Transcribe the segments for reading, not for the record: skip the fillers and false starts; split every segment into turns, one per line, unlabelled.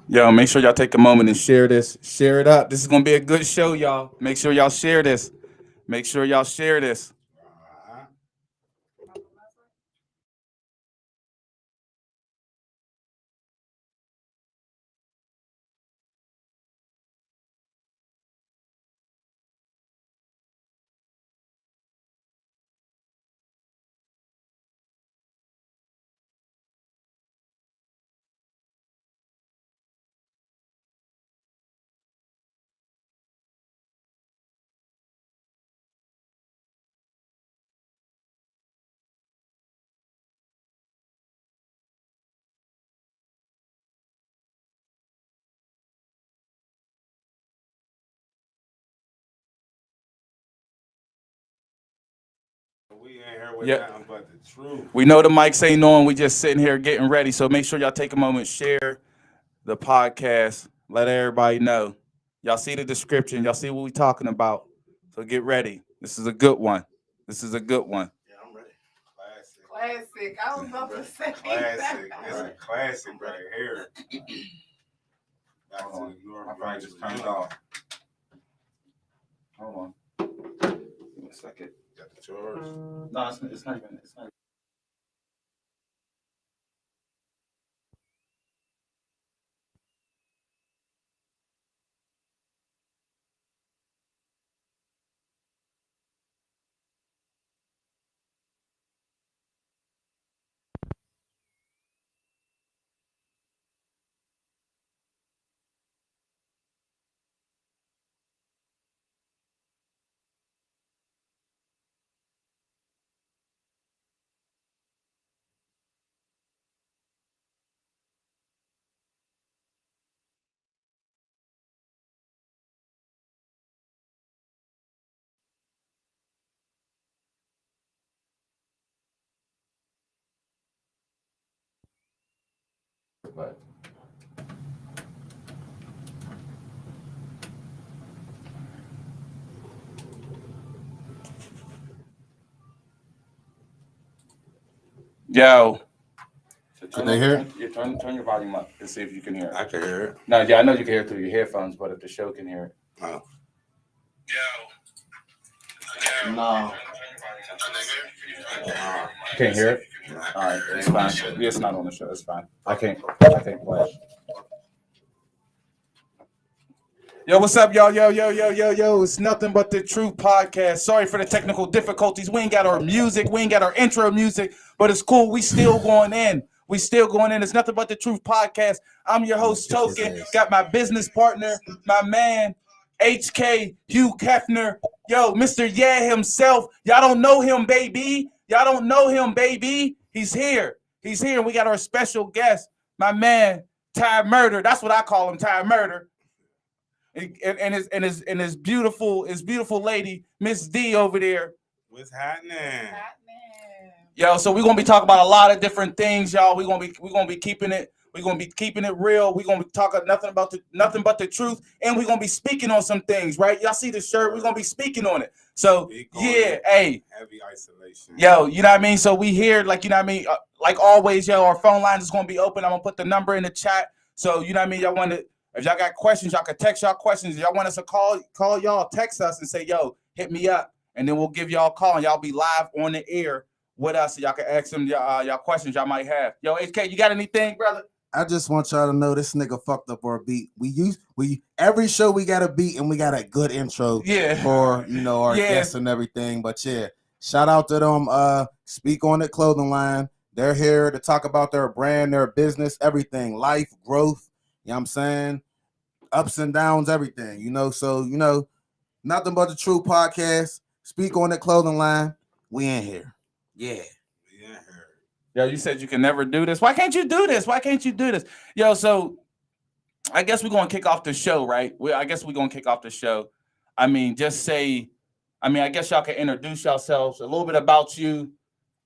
Yo, make sure y'all take a moment and share this. Share it up. This is gonna be a good show, y'all. Make sure y'all share this. Make sure y'all share this.
We ain't here with
Yep.
nothing but the truth.
We know the mics ain't on. We just sitting here getting ready. So make sure y'all take a moment, share the podcast. Let everybody know. Y'all see the description. Y'all see what we talking about. So get ready. This is a good one. This is a good one.
Yeah, I'm ready.
Classic. I was about to say
Classic. It's a classic right here. Back
Hold on.
to the New
My phone
York
just turned off. Hold on. Give me a second.
Got the charge.
No, it's not even. It's not. But yo. So
Can they hear it?
Turn your volume up and see if you can hear it.
I can hear it.
No, yeah, I know you can hear it through your headphones, but if the show can hear it.
Oh.
No. Can't hear it? All right, it's fine. Yeah, it's not on the show. It's fine. I can't play it. Yo, what's up, y'all? Yo. It's nothing but the truth podcast. Sorry for the technical difficulties. We ain't got our music. We ain't got our intro music, but it's cool. We still going in. It's nothing but the truth podcast. I'm your host, Token. Got my business partner, my man, HK, Hugh Kefner. Yo, Mr. Yeah himself. Y'all don't know him, baby. He's here. And we got our special guest, my man, Ty Murder. That's what I call him, Ty Murder. And his beautiful lady, Miss D over there.
What's happening?
Yo, so we're gonna be talking about a lot of different things, y'all. We're gonna be keeping it real. We're gonna be talking nothing but the truth, and we're gonna be speaking on some things, right? Y'all see the shirt, we're gonna be speaking on it. So yeah, hey.
Heavy isolation.
Yo, you know what I mean? So we here, like, you know what I mean? Like always, yo, our phone line is gonna be open. I'm gonna put the number in the chat. So you know what I mean? Y'all want to, if y'all got questions, y'all can text y'all questions. If y'all want us to call y'all, text us and say, yo, hit me up. And then we'll give y'all a call and y'all be live on the air with us so y'all can ask them y'all questions y'all might have. Yo, HK, you got anything, brother?
I just want y'all to know this nigga fucked up our beat. We every show we got a beat and we got a good intro for our guests and everything. But yeah, shout out to them. Speak on It clothing line. They're here to talk about their brand, their business, everything, life, growth. You know what I'm saying? Ups and downs, everything. So nothing but the true podcast. Speak on It clothing line. We in here. Yeah.
Yo, you said you can never do this. Why can't you do this? Yo, so I guess we're gonna kick off the show, right? I guess we're gonna kick off the show. I mean, I guess y'all can introduce yourselves, a little bit about you,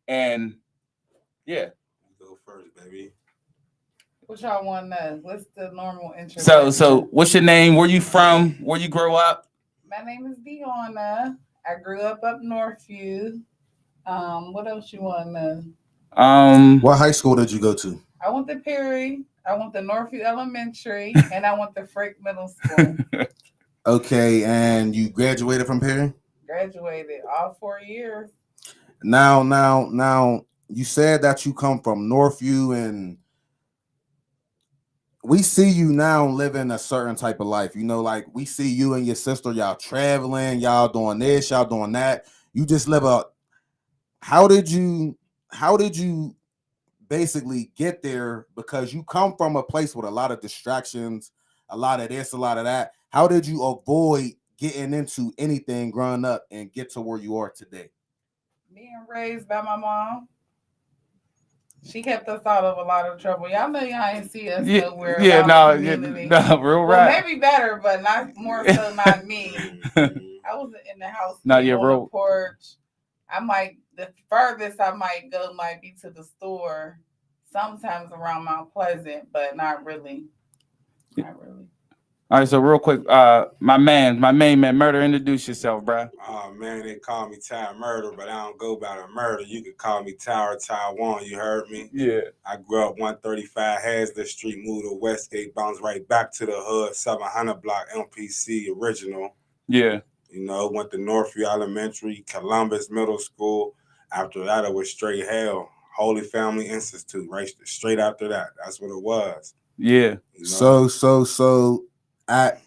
and yeah.
Go first, baby.
What y'all want to know? What's the normal intro?
So what's your name? Where you from? Where you grow up?
My name is Dionna. I grew up Northview. What else you want to know?
What high school did you go to?
I went to Perry. I went to Northview Elementary, and I went to Frick Middle School.
Okay, and you graduated from Perry?
Graduated all 4 years.
Now, you said that you come from Northview, and we see you now living a certain type of life. You know, like we see you and your sister, y'all traveling, y'all doing this, y'all doing that. You just live a. How did you basically get there? Because you come from a place with a lot of distractions, a lot of this, a lot of that. How did you avoid getting into anything growing up and get to where you are today?
Being raised by my mom. She kept us out of a lot of trouble. Y'all know y'all ain't see us nowhere.
No,
Well,
real right.
maybe better, but not more so. Not me. I was in the house. On the porch. The furthest I might go might be to the store. Sometimes around Mount Pleasant, but not really. Not really.
All right, so real quick, my main man, Murder, introduce yourself, bro.
Oh man, they call me Ty Murder, but I don't go by the murder. You could call me Tower Taiwan. You heard me?
Yeah.
I grew up 135 Hazlitt Street, moved to Westgate, bounced right back to the hood, 700 block MPC original.
Yeah.
You know, went to Northview Elementary, Columbus Middle School. After that, it was straight hell. Holy Family Institute, right straight after that. That's what it was.
Yeah.
You know?
So at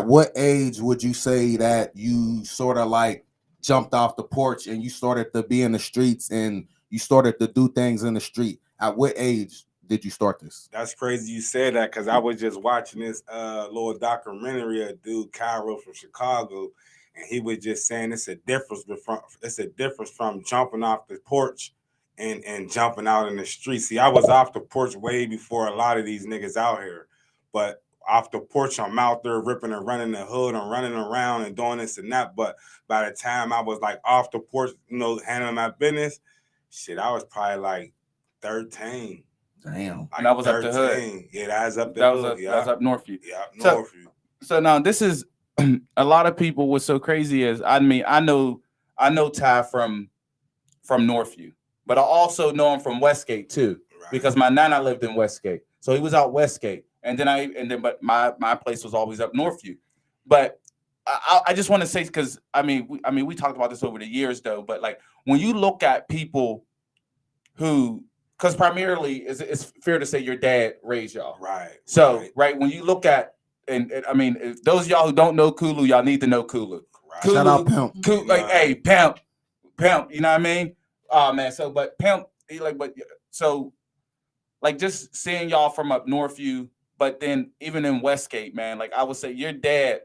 what age would you say that you sort of like jumped off the porch and you started to be in the streets and you started to do things in the street? At what age did you start this?
That's crazy you said that, because I was just watching this little documentary of dude Cairo from Chicago, and he was just saying it's a difference from jumping off the porch and jumping out in the street. See, I was off the porch way before a lot of these niggas out here, but off the porch, I'm out there ripping and running the hood. I'm running around and doing this and that. But by the time I was like off the porch, you know, handling my business, shit, I was probably like 13.
Damn.
Like
and that was
13.
Up the hood.
Yeah, that was up the hood.
That was up Northview.
Yeah, Northview.
So now this is a lot of people. What's so crazy is, I mean, I know Ty from Northview, but I also know him from Westgate too, right, because my nana lived in Westgate. So he was out Westgate. But my place was always up Northview. But I just want to say, because we talked about this over the years though, but like when you look at people who, because primarily it's fair to say your dad raised y'all.
Right.
So right when you look at, and I mean, if those of y'all who don't know Kulu, y'all need to know Kulu.
Right.
Shout out Pimp.
Like, hey, Pimp, you know what I mean? Man, so but Pimp, like just seeing y'all from up Northview. But then even in Westgate, man, like I would say your dad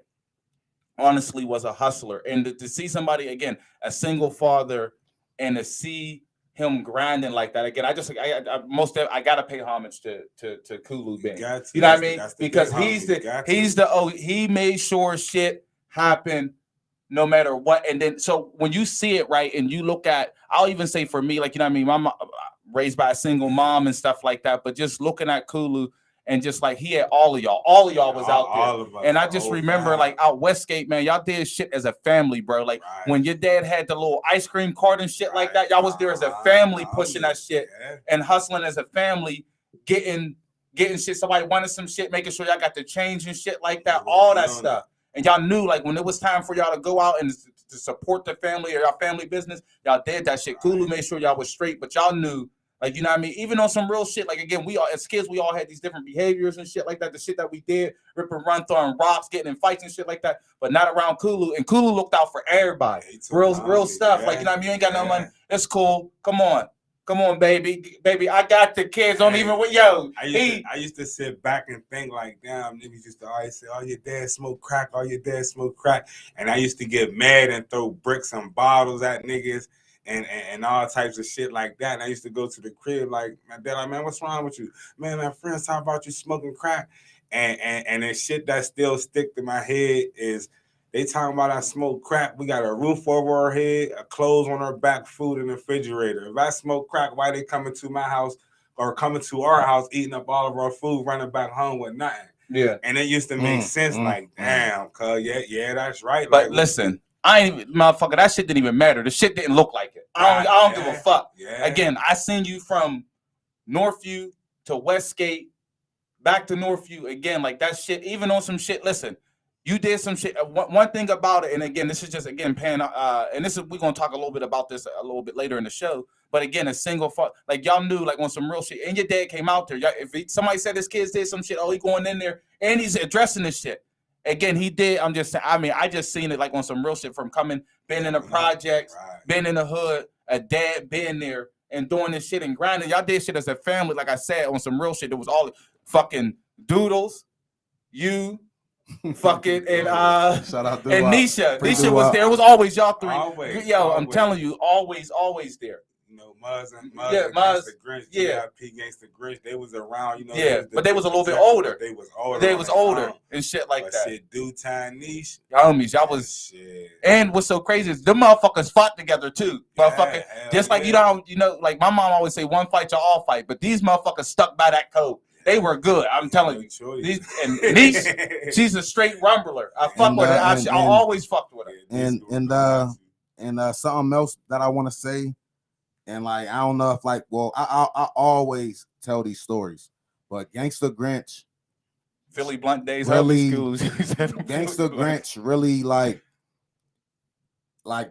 honestly was a hustler. And to see somebody, again, a single father, and to see him grinding like that, again, I got to pay homage to Kulu Ben. You know what I mean? Because he made sure shit happened no matter what. And then, so when you see it, right, and you look at, I'll even say for me, like, you know what I mean? My mom, raised by a single mom and stuff like that, but just looking at Kulu, and just like he had all of y'all was out there. And I just remember like out Westgate, man, y'all did shit as a family, bro. Like when your dad had the little ice cream cart and shit like that, y'all was there as a family pushing that shit and hustling as a family, getting shit. Somebody wanted some shit, making sure y'all got the change and shit like that, all that stuff. And y'all knew like when it was time for y'all to go out and to support the family or y'all family business, y'all did that shit. Kulu made sure y'all was straight, but y'all knew, like, you know what I mean? Even on some real shit, like, again, we all, as kids, we all had these different behaviors and shit like that. The shit that we did, rip and run, throwing rocks, getting in fights and shit like that, but not around Kulu. And Kulu looked out for everybody. Real stuff. Yeah. Like, you know what I mean? You ain't got no money. It's cool. Come on, baby. I got the kids. Don't even,
I used to sit back and think like, damn, niggas used to always say, oh, your dad smoke crack. And I used to get mad and throw bricks and bottles at niggas. And all types of shit like that. And I used to go to the crib like, my dad, like, man, what's wrong with you? Man, my friends talk about you smoking crack. And the shit that still stick to my head is they talking about I smoke crack. We got a roof over our head, a clothes on our back, food in the refrigerator. If I smoke crack, why they coming to my house or coming to our house, eating up all of our food, running back home with nothing?
Yeah.
And it used to make sense like, damn, cuz, yeah, that's right.
But
like,
listen, I ain't even, motherfucker, that shit didn't even matter. The shit didn't look like it. I don't give a fuck.
Yeah.
Again, I seen you from Northview to Westgate, back to Northview again. Like that shit, even on some shit. Listen, you did some shit. One thing about it, and again, this is just again and this is we're gonna talk a little bit about this a little bit later in the show. But again, a single like y'all knew like on some real shit, and your dad came out there. Somebody said his kids did some shit, he going in there and he's addressing this shit. Again, he did. I'm just saying. I mean, I just seen it like on some real shit from been in the projects, been in the hood, a dad being there and doing this shit and grinding. Y'all did shit as a family, like I said, on some real shit. It was all fucking Doodles, you, fucking and
shout out
and Nisha. Nisha was there. It was always y'all three.
Always.
I'm telling you, always there.
You know, Muzz against the Grinch, GIP against the Grinch. They was around, you know.
But they was a little bit older.
They was older.
And shit like that.
Shit, do time niche.
Homies, y'all was shit. And what's so crazy is them motherfuckers fought together too. Motherfucker, just like you know, like my mom always say, one fight y'all all fight. But these motherfuckers stuck by that code. They were good. I'm telling you. And Niche, she's a straight rumbler. I fuck with her. I always fucked with her.
And something else that I want to say. And like I don't know if like I always tell these stories, but Gangsta Grinch,
Philly Blunt days,
really, Gangsta Grinch really like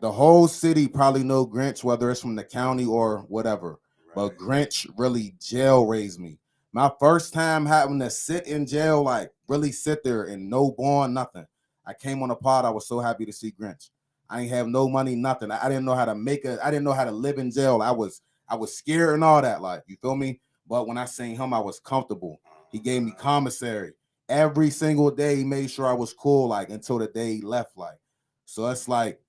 the whole city probably know Grinch, whether it's from the county or whatever. Right. But Grinch really jail raised me. My first time having to sit in jail, like really sit there and no bond, nothing. I came on a pod. I was so happy to see Grinch. I ain't have no money, nothing. I didn't know how to I didn't know how to live in jail. I was scared and all that, like, you feel me? But when I seen him, I was comfortable. He gave me commissary. Every single day, he made sure I was cool, like, until the day he left, like. So it's like,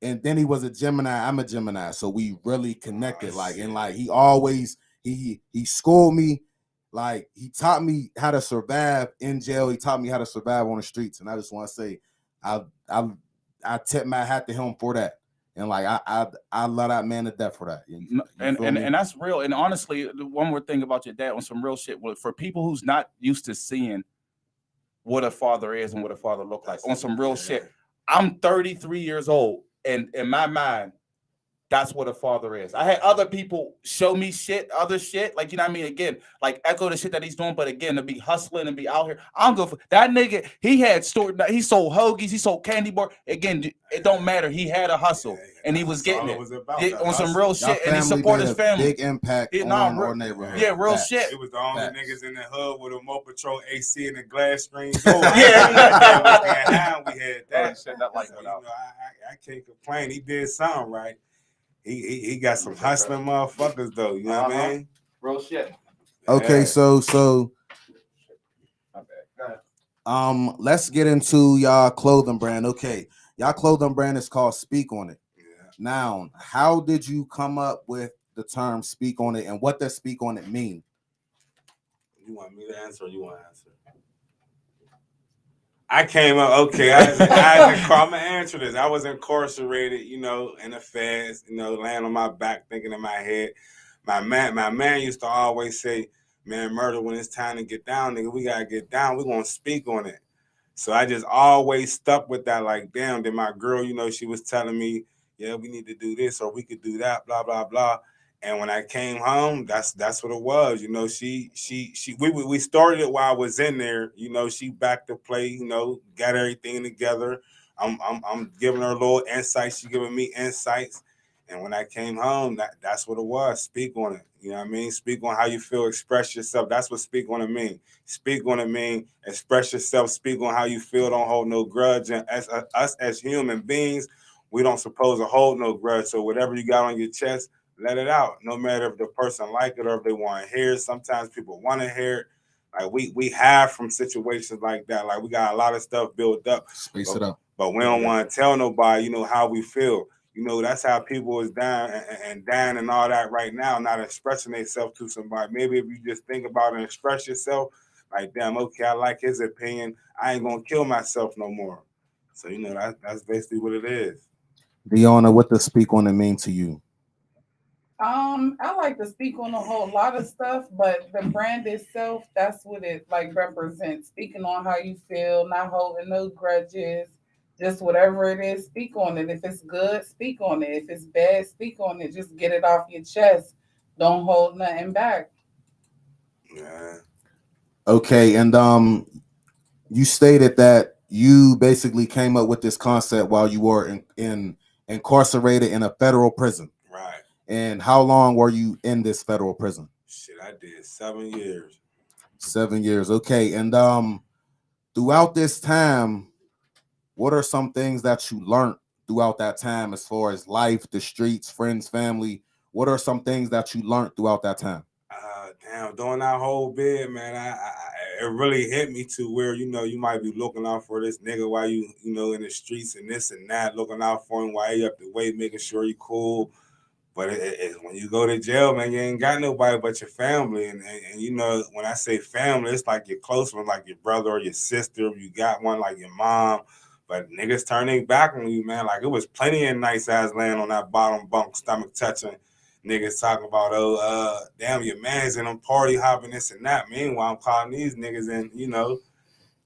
and then he was a Gemini, I'm a Gemini. So we really connected, like, and like, he always, he schooled me, like, he taught me how to survive in jail. He taught me how to survive on the streets. And I just want to say, I tip my hat to him for that, and like I love that man to death for that.
And that's real. And honestly, one more thing about your dad on some real shit. For people who's not used to seeing what a father is and what a father look like on some real shit, I'm 33 years old, and in my mind, that's what a father is. I had other people show me other shit, like, you know what I mean? Again, like echo the shit that he's doing, but again, to be hustling and be out here, I'm good for that nigga. He sold hoagies, he sold candy bar. Again, it don't matter. He had a hustle, and he was getting it on some real shit, and he supported his family.
Big impact on our neighborhood.
Yeah, real shit.
It was the only niggas in the hood with a Mo Patrol AC and a glass screen.
Yeah,
we had that.
Shit, that like
I can't complain. He did something right. He got some hustling motherfuckers though, you know what I mean?
Real shit.
Okay, so let's get into y'all clothing brand. Okay, y'all clothing brand is called Speak On It.
Yeah.
Now, how did you come up with the term Speak On It, and what does Speak On It mean?
You want me to answer or you want to answer? I came up, okay, I'm gonna answer this. I was incarcerated, you know, in the feds, you know, laying on my back, thinking in my head. My man used to always say, man, murder, when it's time to get down, nigga, we gotta get down. We're gonna speak on it. So I just always stuck with that, like, damn, then my girl, you know, she was telling me, yeah, we need to do this or we could do that, blah, blah, blah. And when I came home, that's what it was. You know, we started it while I was in there. You know, she back to play, you know, got everything together. I'm giving her a little insight. She giving me insights. And when I came home, that's what it was. Speak on it. You know what I mean? Speak on how you feel, express yourself. That's what speak on it mean. Speak on it mean, express yourself, speak on how you feel, don't hold no grudge. And us as human beings, we don't supposed to hold no grudge. So whatever you got on your chest, let it out. No matter if the person like it or if they want to hear it. Sometimes people want to hear it. Like we have from situations like that. Like we got a lot of stuff built up.
Space it up.
But we don't want to tell nobody, you know, how we feel. You know, that's how people is down and all that right now, not expressing themselves to somebody. Maybe if you just think about it and express yourself, like, damn, okay, I like his opinion. I ain't gonna kill myself no more. So, you know, that's basically what it is.
Dionna, what does Speak On It mean to you?
I like to speak on a whole lot of stuff, but the brand itself, that's what it like represents. Speaking on how you feel, not holding no grudges, just whatever it is, speak on it. If it's good, speak on it. If it's bad, speak on it. Just get it off your chest. Don't hold nothing back.
Yeah.
Okay, and you stated that you basically came up with this concept while you were incarcerated in a federal prison.
Right.
And how long were you in this federal prison?
Shit, I did 7 years.
7 years. Okay, and throughout this time, what are some things that you learned throughout that time as far as life, the streets, friends, family? What are some things that you learned throughout that time?
Damn, during that whole bid, man, it really hit me to where, you know, you might be looking out for this nigga while you know, in the streets and this and that, looking out for him while he up the way, making sure he cool. But it's when you go to jail, man, you ain't got nobody but your family. And you know, when I say family, it's like your close one, like your brother or your sister. If you got one, like your mom. But niggas turning back on you, man. Like, it was plenty of nice ass laying on that bottom bunk, stomach touching. Niggas talking about, damn, your man's in them party hopping, this and that. Meanwhile, I'm calling these niggas and, you know,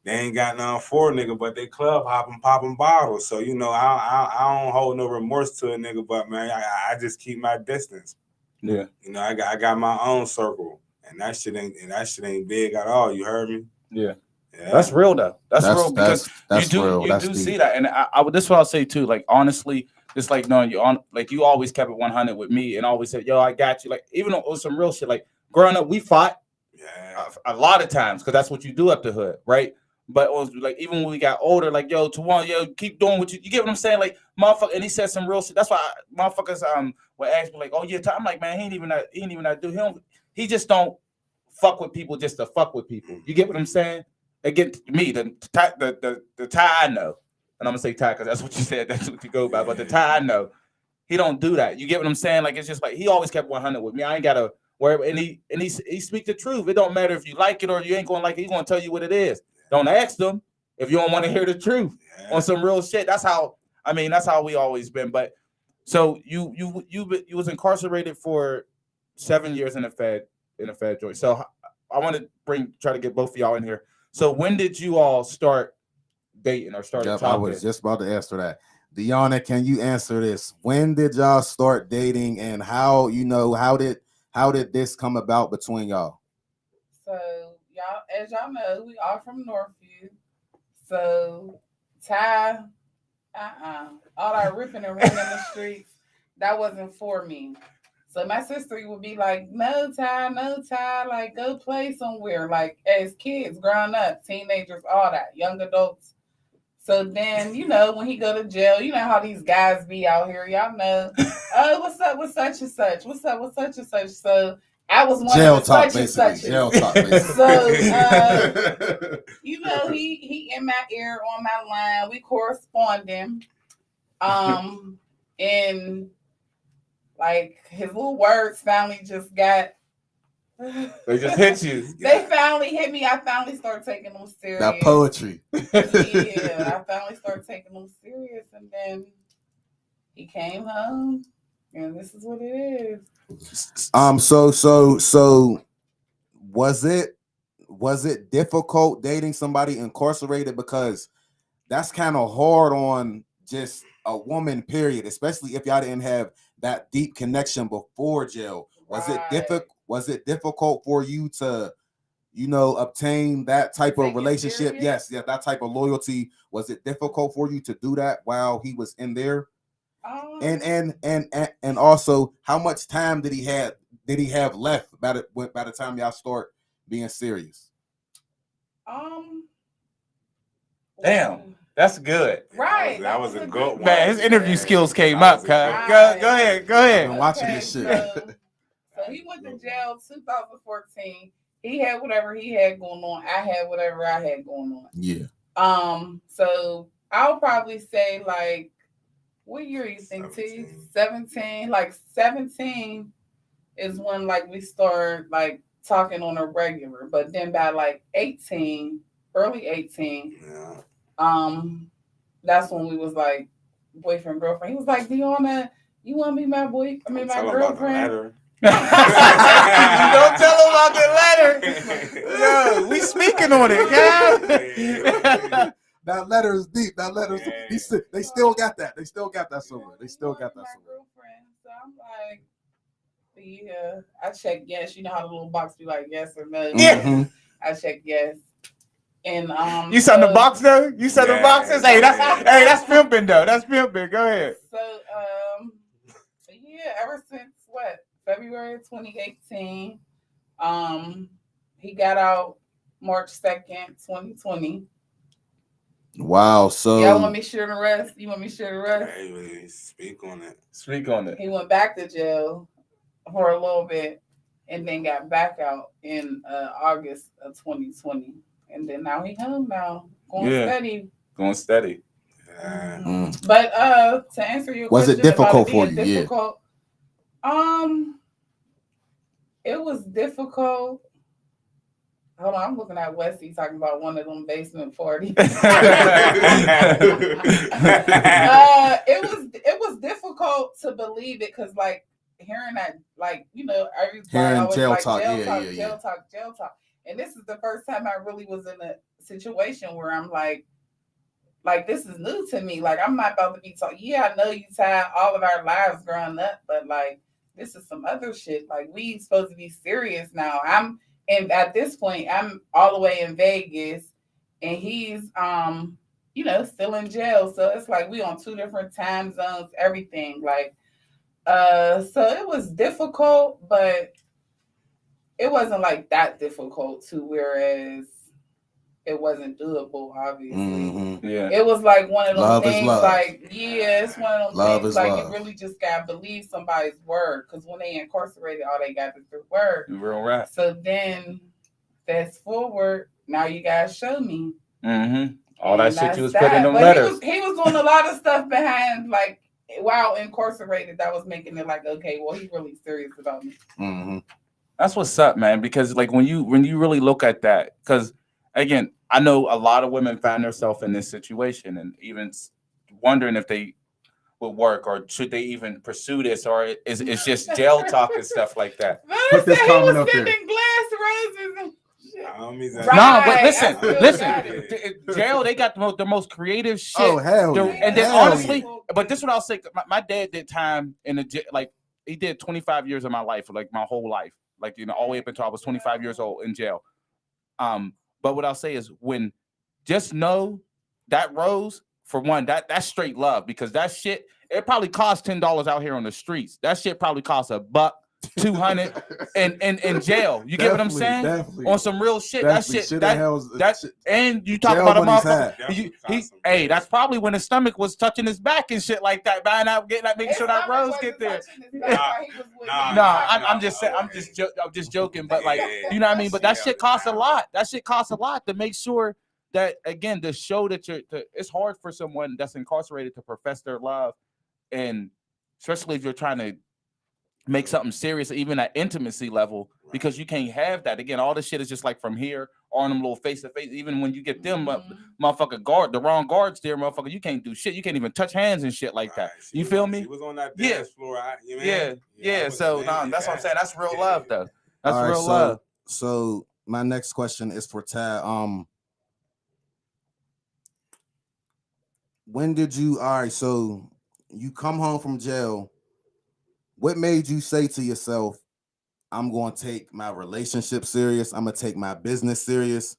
they ain't got nothing for a nigga, but they club hopping, popping bottles. So, you know, I don't hold no remorse to a nigga, but, man, I just keep my distance.
Yeah.
You know, I got my own circle, and that shit ain't big at all. You heard me?
Yeah. Yeah. That's real though. That's real because
that's
you do see that, and I this is what I'll say too. Like, honestly, it's like knowing you on, like, you always kept it 100 with me and always said, "Yo, I got you." Like, even though it was some real shit. Like, growing up, we fought a lot of times because that's what you do up the hood, right? But it was like, even when we got older, like, yo, Taiwan, yo, keep doing what you get what I'm saying? Like, motherfucker, and he said some real shit. That's why motherfuckers would ask me like, "Oh yeah," I'm like, man, he ain't even that dude. He just don't fuck with people just to fuck with people. You get what I'm saying? Again, me, the Ty I know, and I'm gonna say Ty because that's what you said. That's what you go by. But the Ty I know, he don't do that. You get what I'm saying? Like, it's just like he always kept 100 with me. I ain't gotta worry. And he speak the truth. It don't matter if you like it or you ain't gonna like it. He's gonna tell you what it is. Don't ask them if you don't want to hear the truth on some real shit. That's how we always been. But so you was incarcerated for 7 years in a Fed joint. So I want to try to get both of y'all in here. So when did you all start dating or start talking?
I was just about to answer that. Dionna, can you answer this? When did y'all start dating, and how did this come about between y'all?
So y'all, as y'all know, we are from Northview. So Ty, all that ripping and running in the streets, that wasn't for me. So my sister would be like, no, Ty, like, go play somewhere. Like, as kids growing up, teenagers, all that, young adults. So then, you know, when he go to jail, you know how these guys be out here. Y'all know, oh, what's up with such and such? What's up with such and such? So I was one
jail
of the
talk,
such
basically.
And such.
Jail talk, basically.
So, you know, he in my ear, on my line. We corresponding. And like his little words finally just got.
They just hit you.
They finally hit me. I finally started taking them serious.
That poetry.
Yeah, I finally started taking them serious, and then he came home, and this is what it is.
So was it difficult dating somebody incarcerated, because that's kind of hard on just a woman, period, especially if y'all didn't have that deep connection before jail. Was it difficult for you to, you know, obtain that type of relationship? Yes, that type of loyalty. Was it difficult for you to do that while he was in there? And also, how much time did he have left by the time y'all start being serious?
Damn, that's good.
Right.
That was a good one.
Man, his interview skills came up. Go ahead.
I've been watching this shit.
So he went to jail 2014. He had whatever he had going on. I had whatever I had going on.
Yeah.
So I'll probably say, like, what year you think, T? 17. Like 17 is when, like, we start, like, talking on a regular. But then by like 18, early 18, that's when we was like boyfriend, girlfriend. He was like, Dionna, you want to be my my girlfriend?
Don't tell him about the letter. Yo, we speaking on it, guys.
That letter is deep. That letter is they still got that. They still got that somewhere.
So I'm like, Yeah, I check yes. You know how the little box be like yes or no.
Yeah.
I check yes. And
you said the box though. You said the boxes. Hey, that's pimping though. That's pimping. Go ahead.
So yeah, ever since what February 2018, he got out March 2nd, 2020.
Wow. So
y'all want me to share the rest? You want me to share the rest?
Hey, speak on it.
Speak on it.
He went back to jail for a little bit, and then got back out in August of 2020, and then now he home now, going steady.
Going steady.
Yeah.
Mm-hmm. But to answer your
was
question,
it difficult
about
for you?
Difficult. It was difficult. Hold on, I'm looking at Wesley talking about one of them basement parties. It was difficult to believe it because like hearing that, like, you know, everybody always
jail
like
talk,
jail talk. And this is the first time I really was in a situation where I'm like this is new to me. Like I'm not about to be taught. Yeah, I know you tied all of our lives growing up, but like this is some other shit. Like we supposed to be serious now. And at this point, I'm all the way in Vegas, and he's you know, still in jail. So it's like we on two different time zones, everything. Like so it was difficult, but it wasn't like that difficult to whereas it wasn't doable, obviously.
Mm-hmm.
Yeah.
It was like one of those
love
things,
is love.
like, yeah, it's one of those
love
things,
is
like,
love.
you really just got to believe somebody's word, because when they incarcerated, all they got is their word.
Real rap.
So then, fast forward, now you guys show me.
Mm-hmm. All that shit you was putting in them
but
letters.
He was doing a lot of stuff behind, like, while incarcerated, that was making it like, okay, well, he's really serious about me.
Mm-hmm.
That's what's up, man. Because like when you really look at that, because again, I know a lot of women find themselves in this situation and even wondering if they would work or should they even pursue this, or is it's just jail talk and stuff like that.
Put this comment up there.
Glass roses and
no, but listen. Jail, they got the most creative shit.
Oh hell yeah.
And then honestly, but this is what I'll say. My dad did time in the like he did 25 years of my life, like my whole life, like you know, all the way up until I was 25 years old in jail. But what I'll say is when just know that rose for one, that's straight love because that shit it probably costs $10 out here on the streets. That shit probably costs $100. 200 in jail. You get what I'm saying? Definitely. On some real shit. Definitely. That shit. And you talk about a motherfucker. Hey, that's probably when his stomach was touching his back and shit like that. Buying out, getting that, making sure that rose get there. I'm just joking. But like, you know what I mean? But that shit costs a lot. That shit costs a lot to make sure that again, to show that it's hard for someone that's incarcerated to profess their love, and especially if you're trying to make something serious, even at intimacy level, because you can't have that. Again, all this shit is just like from here on them little face to face. Even when you get them motherfucker the wrong guards there, motherfucker, you can't do shit. You can't even touch hands and shit like that. You feel me?
He was on that dance floor.
So that's what I'm saying. That's real love, though. That's real love.
So my next question is for Tad. When did you? All right. So you come home from jail. What made you say to yourself, I'm going to take my relationship serious. I'm going to take my business serious.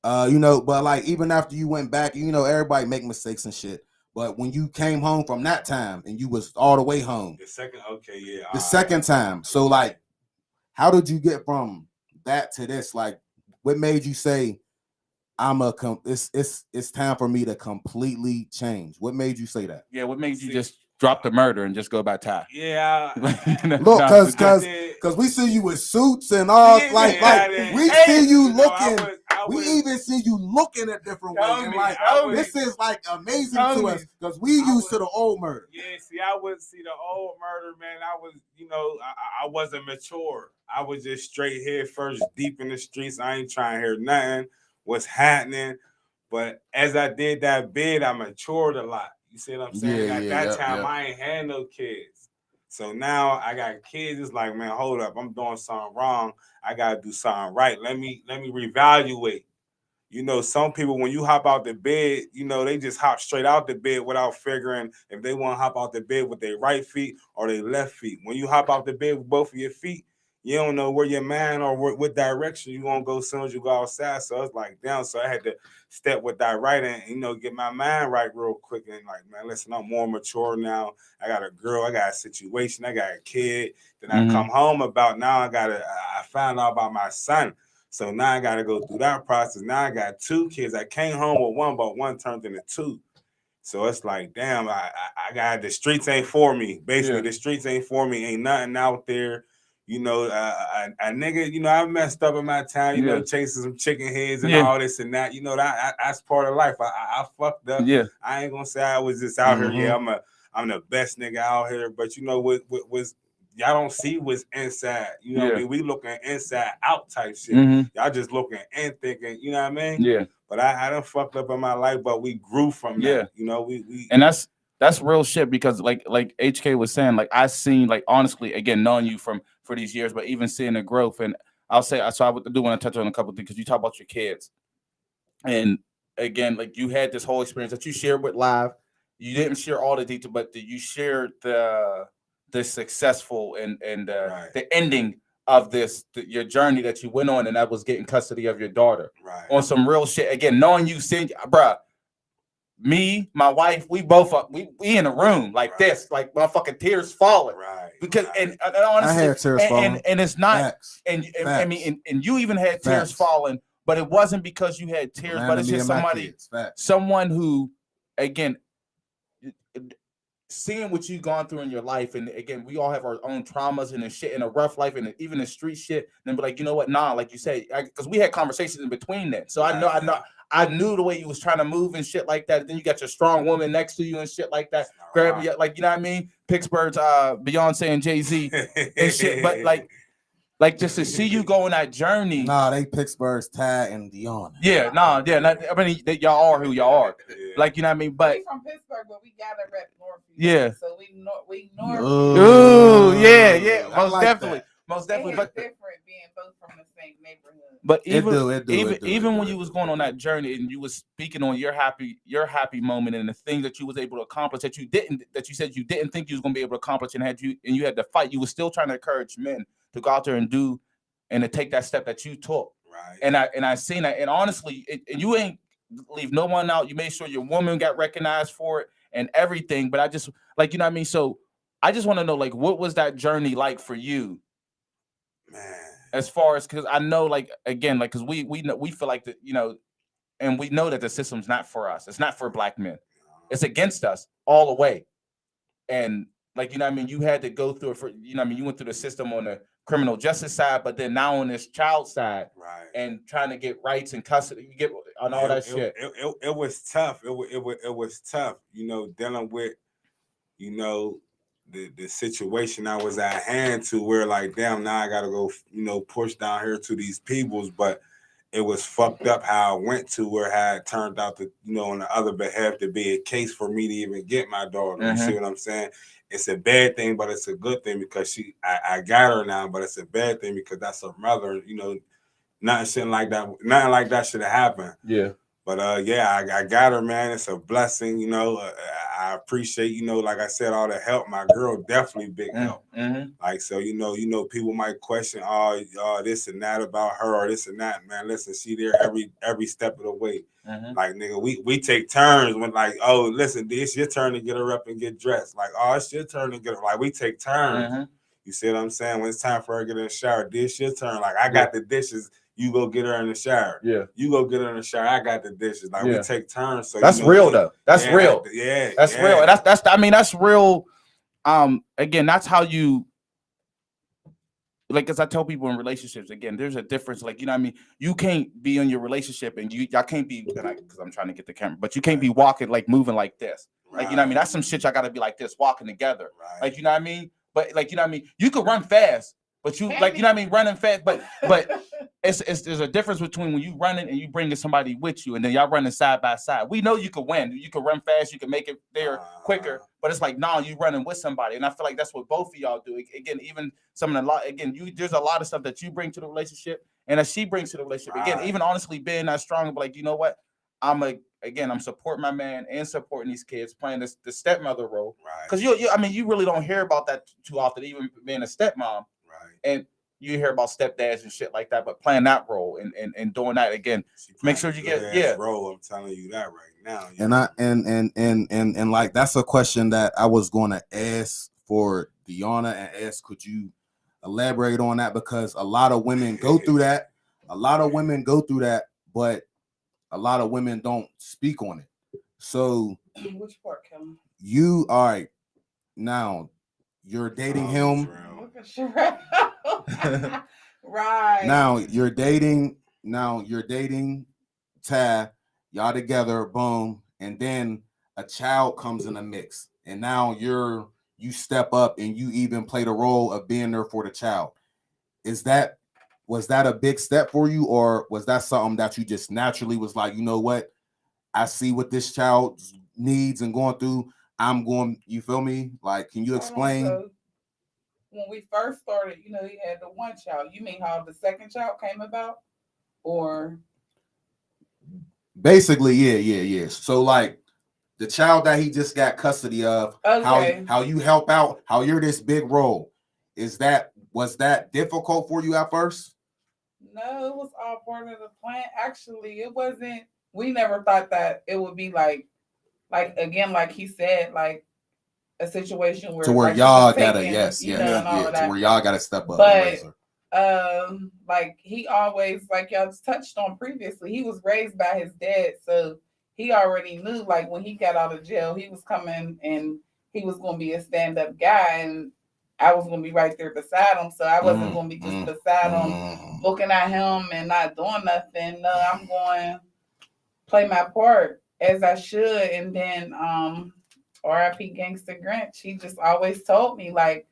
You know, but like even after you went back, you know, everybody make mistakes and shit. But when you came home from that time and you was all the way home. The second time. So like, how did you get from that to this? Like, what made you say, it's time for me to completely change? What made you say that?
Yeah, what made you just drop the murder and just go by Ty?
Yeah.
Look, because we see you with suits and all, we see you looking. We even see you looking at different ways. And like, this is like amazing to us because we used to the old murder.
Yeah, see, I would see the old murder, man. I was, you know, I wasn't mature. I was just straight head first, deep in the streets. I ain't trying to hear nothing. What's happening? But as I did that bid, I matured a lot. You see what I'm saying? At that time, I ain't had no kids. So now I got kids. It's like, man, hold up. I'm doing something wrong. I got to do something right. Let me reevaluate. you know, some people, when you hop out the bed, you know, they just hop straight out the bed without figuring if they want to hop out the bed with their right feet or their left feet. When you hop out the bed with both of your feet, you don't know where your mind or what direction you going to go as soon as you go outside. So it's like, damn, so I had to step with that right and, you know, get my mind right real quick. And like, man, listen, I'm more mature now. I got a girl, I got a situation, I got a kid. Then I come home about now I found out about my son. So now I got to go through that process. Now I got 2 kids. I came home with 1, but 1 turned into 2. So it's like, damn, I got the streets ain't for me. Basically, the streets ain't for me. Ain't nothing out there. You know, a nigga, you know, I messed up in my time, you know, chasing some chicken heads and all this and that. You know, that's part of life. I fucked up.
Yeah.
I ain't gonna say I was just out here. Yeah, I'm the best nigga out here. But you know what was y'all don't see what's inside. You know what I mean? We looking inside out type shit. Y'all just looking and thinking, you know what I mean?
Yeah.
But I done fucked up in my life, but we grew from that. You know, we
and that's real shit because like HK was saying, like I seen, like honestly, again, knowing you for these years, but even seeing the growth. And I'll say, so I do want to touch on a couple of things because you talk about your kids. And again, like you had this whole experience that you shared with Live. You didn't share all the detail, but you shared the successful and the ending of your journey that you went on, and that was getting custody of your daughter.
Right.
On some real shit. Again, knowing you, seeing, bruh, me, my wife, we both we in a room like this, like motherfucking tears falling.
Right.
Because and honestly,
I had tears falling.
And it's not
Facts.
and
Facts.
I mean and you even had tears falling, but it wasn't because you had tears, but it's just someone who, again, seeing what you've gone through in your life, and again, we all have our own traumas and shit in a rough life, and even the street shit. And then be like, you know what? Nah, like you say, because we had conversations in between that. So I knew the way you was trying to move and shit like that. Then you got your strong woman next to you and shit like that. Grab you, like, you know what I mean? Pittsburgh's Beyonce and Jay-Z and shit. But like just to see you go on that journey.
Nah, they Pittsburgh's Taiwan and Dionna.
Yeah, I mean, y'all are who y'all are. Like, you know what I mean? But
we from Pittsburgh, but we gotta rep North.
Yeah.
So we North.
Ooh, yeah. Most definitely. Most definitely.
But different being both from the same neighborhood.
But even when you was going on that journey and you was speaking on your happy moment and the things that you was able to accomplish that you said you didn't think you was gonna be able to accomplish and you had to fight, you was still trying to encourage men to go out there and do and to take that step that you took.
Right.
And I seen that. And honestly, and you ain't leave no one out. You made sure your woman got recognized for it and everything. But I just, like, you know what I mean? So I just want to know, like, what was that journey like for you?
Man.
As far as, because I know, like, again, like, because we know, we feel like that, you know, and we know that the system's not for us. It's not for Black men. It's against us all the way. And like, you know what I mean? You had to go through it for, you know what I mean? You went through the system on the criminal justice side, but then now on this child side,
right,
and trying to get rights and custody, you get on all that shit.
It was tough. It was tough, you know, dealing with, you know, the situation I was at hand to where, like, damn, now I gotta go, you know, push down here to these peoples, but it was fucked up how I went to where how it turned out to, you know, on the other behalf to be a case for me to even get my daughter. You see what I'm saying? It's a bad thing, but it's a good thing because I got her now, but it's a bad thing because that's her mother. You know, nothing like that should have happened.
Yeah.
But I got her, man. It's a blessing, you know. I appreciate, you know, like I said, all the help. My girl definitely big help. Like, so, you know, people might question, this and that about her or this and that. Man, listen, she there every step of the way. Like, nigga, we take turns when, like, oh, listen, it's your turn to get her up and get dressed. Like, oh, it's your turn to get her. Like, we take turns. You see what I'm saying? When it's time for her to get in the shower, this your turn. Like, I got the dishes. You go get her in the shower. Yeah. You go get her in the shower. I got the dishes. Like, we take turns. So
that's real though. That's real.
That's
real. And that's I mean, that's real. Again, that's how you, like, as I tell people in relationships, again, there's a difference. Like, you know what I mean? You can't be in your relationship and y'all can't be, because I'm trying to get the camera, but you can't be walking, like, moving like this. Like, you know what I mean? That's some shit y'all gotta be like this, walking together. Like, you know what I mean? But, like, you know what I mean? You could run fast, but you, like, you know what I mean? Running fast, but there's a difference between when you running and you bringing somebody with you and then y'all running side by side. We know you could win. You could run fast. You can make it there quicker. But it's like, nah, you running with somebody. And I feel like that's what both of y'all do. Again, even some of the, again, there's a lot of stuff that you bring to the relationship. and that she brings to the relationship. Again, even honestly being that strong, but like, you know what? I'm supporting my man and supporting these kids, playing the stepmother role.
Right.
Because you really don't hear about that too often, even being a stepmom.
Right.
And you hear about stepdads and shit like that, but playing that role and doing that again, make sure you get
role. I'm telling you that right now.
And like that's a question that I was going to ask for Dionna and ask, could you elaborate on that? Because a lot of women go through that. A lot of women go through that, but a lot of women don't speak on it. So
which part, Kevin?
You all right now? You're dating him.
Right.
Now you're dating Ty. Y'all together, boom, and then a child comes in the mix, and now you step up and you even play the role of being there for the child. Was that a big step for you, or was that something that you just naturally was like, you know what, I see what this child needs and going through, I'm going, you feel me? Like, can you explain?
So when we first started, he had the one child. You mean how the second child came about? Or
basically, yeah. So like the child that he just got custody of,
okay.
how you help out, how you're this big role. Was that difficult for you at first?
No, it was all part of the plan. Actually, it wasn't. We never thought that it would be like again, like he said, like a situation where
y'all gotta
to
where y'all gotta step up.
But like he always, like y'all touched on previously, he was raised by his dad, so he already knew, like when he got out of jail, he was coming and he was going to be a stand-up guy, and I was going to be right there beside him. So I wasn't going to be just beside him, looking at him and not doing nothing. No, I'm going to play my part as I should. And then R.I.P. Gangsta Grinch, he just always told me, like,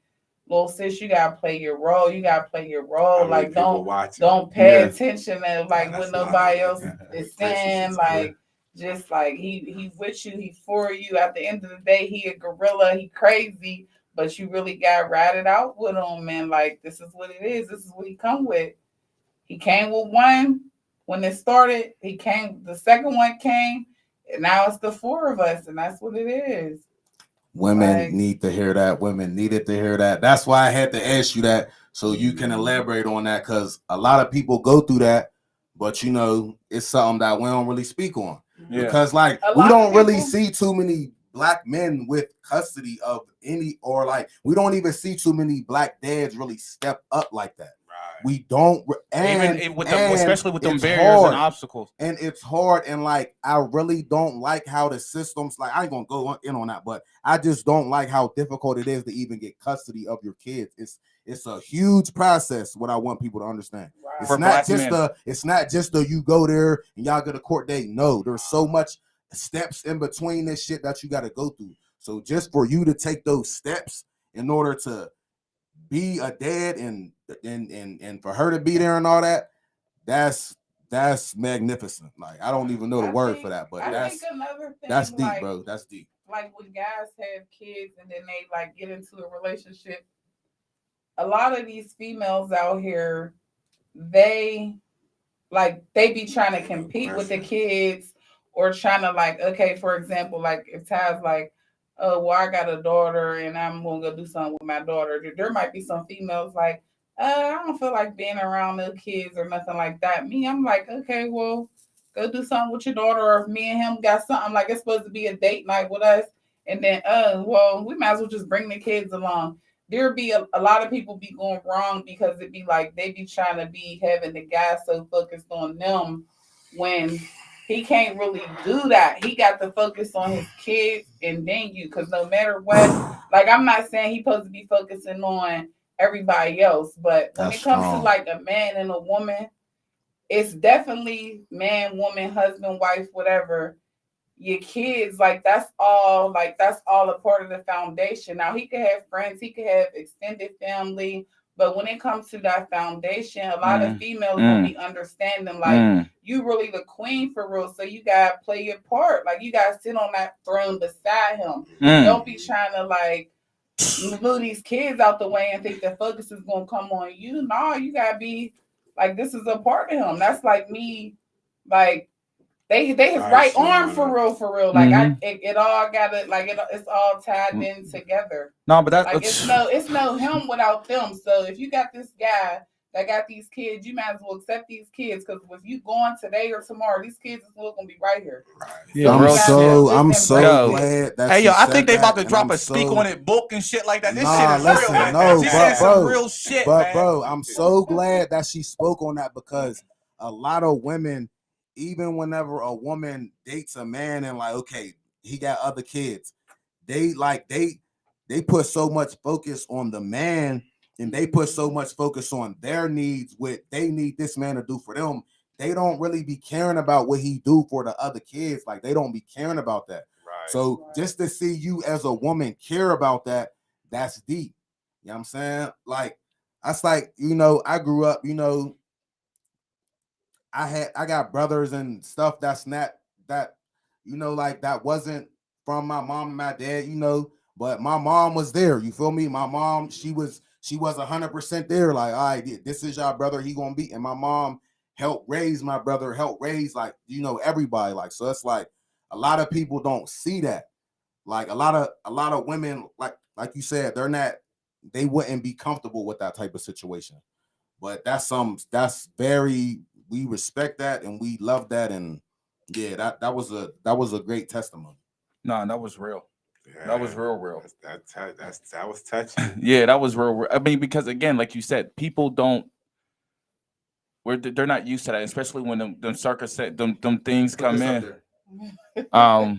little sis, you gotta play your role. You gotta play your role. Like, don't pay attention to like what nobody else is saying. Like, just like he with you, he for you. At the end of the day, he a gorilla. He crazy, but you really got ratted out with him, man. Like, this is what it is. This is what he come with. He came with one when it started. He came. The second one came, and now it's the four of us, and that's what it is.
Women need to hear that. Women needed to hear that. That's why I had to ask you that, so you can elaborate on that, because a lot of people go through that, but it's something that we don't really speak on. Yeah. Because like we don't really see too many black men with custody of any, or like we don't even see too many black dads really step up like that. We don't,
especially with them barriers and obstacles.
And it's hard, and like I really don't like how the systems, like I ain't gonna go in on that, but I just don't like how difficult it is to even get custody of your kids. It's a huge process. What I want people to understand, it's not just you go there and y'all get a court date. No, there's so much steps in between this shit that you got to go through. So just for you to take those steps in order to be a dad and for her to be there and all that, that's magnificent. Like, I don't even know the word for that, but that's deep, like, bro. That's deep.
Like when guys have kids and then they like get into a relationship, a lot of these females out here, they be trying to compete with the kids, or trying to, like, okay, for example, like if Ty's like, oh, well, I got a daughter and I'm gonna go do something with my daughter. There might be some females like, I don't feel like being around no kids or nothing like that. Me, I'm like, okay, well, go do something with your daughter. Or if me and him got something, like it's supposed to be a date night with us, and then, well, we might as well just bring the kids along. There be a lot of people be going wrong because it be like they be trying to be having the guy so focused on them when he can't really do that. He got to focus on his kids and then you, because no matter what, like, I'm not saying he's supposed to be focusing on everybody else, but when it comes to like a man and a woman, it's definitely man, woman, husband, wife, whatever. Your kids, like that's all a part of the foundation. Now he could have friends, he could have extended family, but when it comes to that foundation, a lot of females will be understanding, like, you really the queen for real, so you gotta play your part. Like, you gotta sit on that throne beside him. Don't be trying to like move these kids out the way and think the focus is gonna come on you. No, you gotta be Like this is a part of him. That's like me, like they his right arm for real. Like it all got it. Like it's all tied in together.
No, but that's
like it's no him without them. So if you got this guy that got these kids, you might as well accept these kids because if you going today or tomorrow, these kids is still gonna be right here.
Yeah,
I'm so glad that.
Hey, yo, I think they about to drop a speak on it book and shit like that. This shit is real, man.
No,
she said some real shit, man.
Bro, I'm so glad that she spoke on that because a lot of women, even whenever a woman dates a man and like, okay, he got other kids, they put so much focus on the man and they put so much focus on their needs, what they need this man to do for them. They don't really be caring about what he do for the other kids. Like they don't be caring about that. Right. So just to see you as a woman care about that, that's deep. You know what I'm saying? Like that's like, I grew up, I got brothers and stuff that's not that, like that wasn't from my mom and my dad, but my mom was there. You feel me? My mom, she was 100% there. Like, all right, this is your brother. He gonna be. And my mom helped raise my brother, helped raise like, everybody. Like, so it's like a lot of people don't see that. Like a lot of women, like you said, they wouldn't be comfortable with that type of situation. But that's very, we respect that and we love that. And yeah, that was a great testimony.
No, that was real. Yeah, that was real.
That was touching.
Yeah, that was real. I mean, because again, like you said, people they're not used to that, especially when them circus set them things come in. I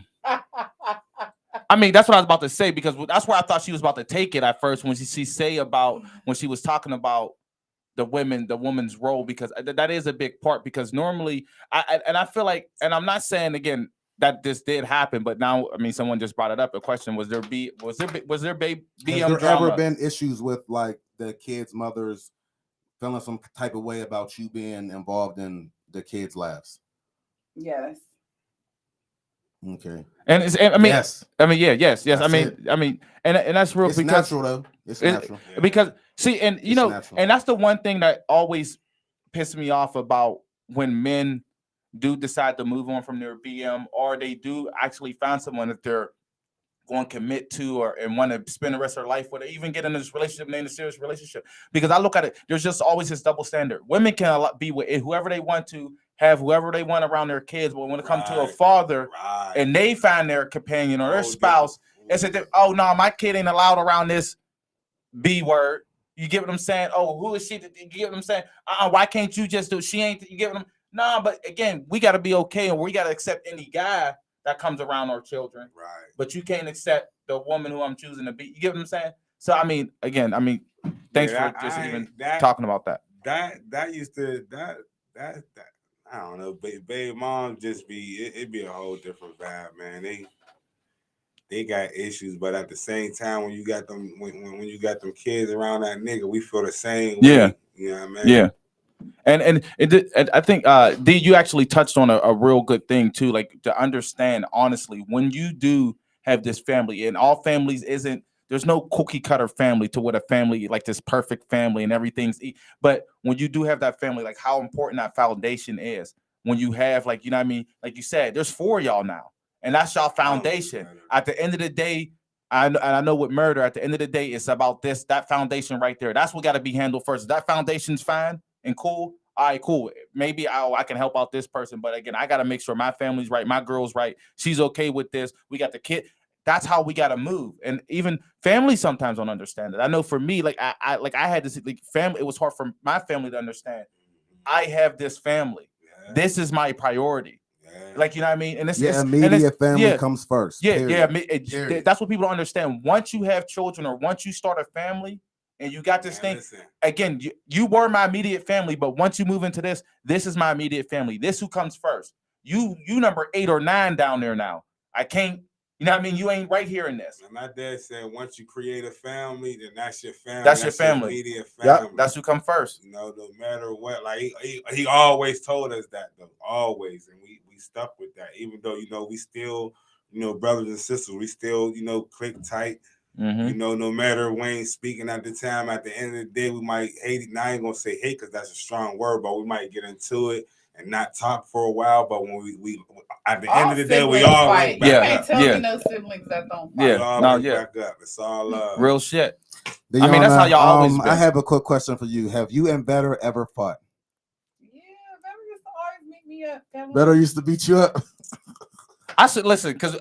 mean, that's what I was about to say because that's where I thought she was about to take it at first when she say about when she was talking about the woman's role, because that is a big part. Because normally, I feel like, and I'm not saying again that this did happen, but now I mean, someone just brought it up. A question: was there BM drama?
Ever been issues with like the kids' mothers feeling some type of way about you being involved in the kids' lives?
Yes.
Okay.
And yes. I mean, yes. That's I mean, and that's real.
It's
because
natural though. It's natural.
Because see, and and that's the one thing that always pisses me off about when men do decide to move on from their BM, or they do actually find someone that they're going to commit to and want to spend the rest of their life with, or even get in this relationship and in a serious relationship. Because I look at it, there's just always this double standard. Women can be with whoever they want to, have whoever they want around their kids, but when it comes to a father and they find their companion or their spouse, it's oh no, my kid ain't allowed around this B word. You get what I'm saying? Oh, who is she? You get what I'm saying? Why can't you just do it? She ain't. You get what I'm? Nah, but again, we got to be okay, and we got to accept any guy that comes around our children. Right. But you can't accept the woman who I'm choosing to be. You get what I'm saying? So I mean, again, thanks for just even talking about that.
That used to that I don't know, baby mom just it'd be a whole different vibe, man. They got issues, but at the same time, when you got them when you got them kids around that nigga, we feel the same way.
Yeah.
You know what I mean?
Yeah. And I think D, you actually touched on a real good thing too, like to understand honestly, when you do have this family, and all families there's no cookie cutter family to what a family like this perfect family and everything's, but when you do have that family, like how important that foundation is. When you have like, you know what I mean, like you said, there's 4 of y'all now, and that's y'all foundation. At the end of the day, I know with murder, at the end of the day, it's about that foundation right there. That's what got to be handled first. If that foundation's fine and cool, all right, cool. Maybe I can help out this person, but again, I got to make sure my family's right, my girl's right, she's okay with this. We got the kid. That's how we got to move. And even family sometimes don't understand it. I know for me, like I had this family. It was hard for my family to understand. I have this family. Yeah. This is my priority. Yeah. Like, you know what I mean? And it's
immediate family comes first.
Yeah. That's what people don't understand. Once you have children or once you start a family and you got this thing, again, you were my immediate family, but once you move into this is my immediate family. This who comes first. You number 8 or 9 down there now. I can't, you know what I mean? You ain't right here in this.
And my dad said, once you create a family, then that's your family.
That's your family.
Your immediate family.
Yep, that's who come first.
No matter what. Like he always told us that though. Always. And we stuck with that. Even though, we still, brothers and sisters, we still, click tight. You know, no matter Wayne speaking at the time, at the end of the day, we might hate it. Now I ain't gonna say hate because that's a strong word, but we might get into it and not talk for a while. But when we at the end of the day, we all
fight.
Back
you
up.
can't tell me no siblings that don't fight.
We all back up. It's all love.
Real shit.
Dionna,
I mean, that's how y'all always been.
I have a quick question for you. Have you and Better ever fought?
Yeah, Better used to always beat me up.
Better used to beat you up.
I should listen because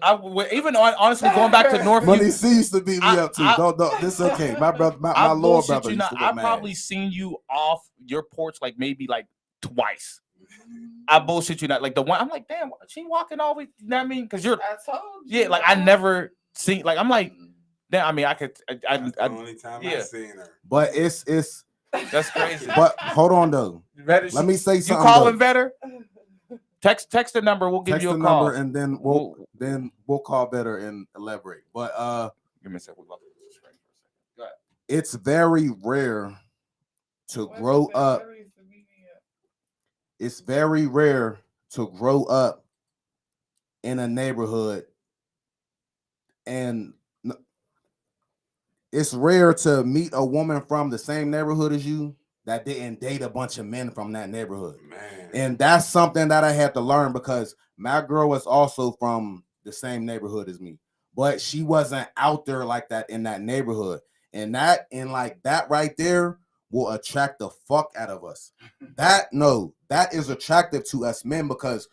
even honestly going back to North.
Money C used to beat me up too. Don't. This is okay. My brother, my lower brother.
I probably seen you off your porch like maybe like twice. I bullshit you not like the one. I'm like, damn, she walking always. You know what I mean? Because you're.
I told you.
Yeah, like I never seen. Like I'm like, damn. I mean, I could.
That's the only time I seen her.
But it's.
That's crazy.
But hold on though. Let me say something.
You calling Better? Text the number. We'll give you a call,
and then we'll call Better and elaborate. But
give me a second. Go ahead.
It's very rare to grow up. It's very rare to grow up in a neighborhood, and it's rare to meet a woman from the same neighborhood as you that didn't date a bunch of men from that neighborhood.
Man.
And that's something that I had to learn because my girl was also from the same neighborhood as me, but she wasn't out there like that in that neighborhood. And that right there will attract the fuck out of us. That is attractive to us men because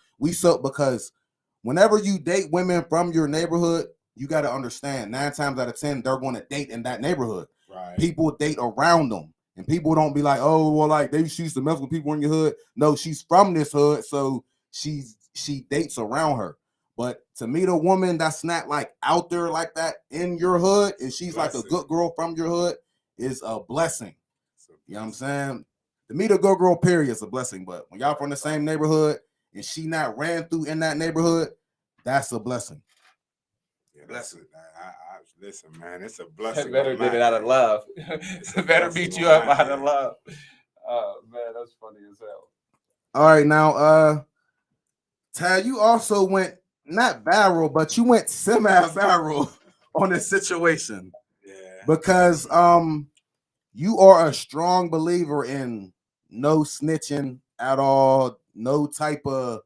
whenever you date women from your neighborhood, you got to understand 9 times out of 10, they're going to date in that neighborhood.
Right.
People date around them. And people don't be like, oh, well, like she used to mess with people in your hood. No, she's from this hood, so she dates around her. But to meet a woman that's not like out there like that in your hood, and she's like a good girl from your hood, is a blessing. You know what I'm saying? To meet a good girl, period, is a blessing. But when y'all from the same neighborhood and she not ran through in that neighborhood, that's a blessing.
Yeah, blessing. Listen, man, it's a blessing.
Better did it out of love. Better beat you up out of love. Oh man, that's funny as hell.
All right, now, Ty, you also went not viral, but you went semi-viral on this situation.
Yeah.
Because you are a strong believer in no snitching at all, no type of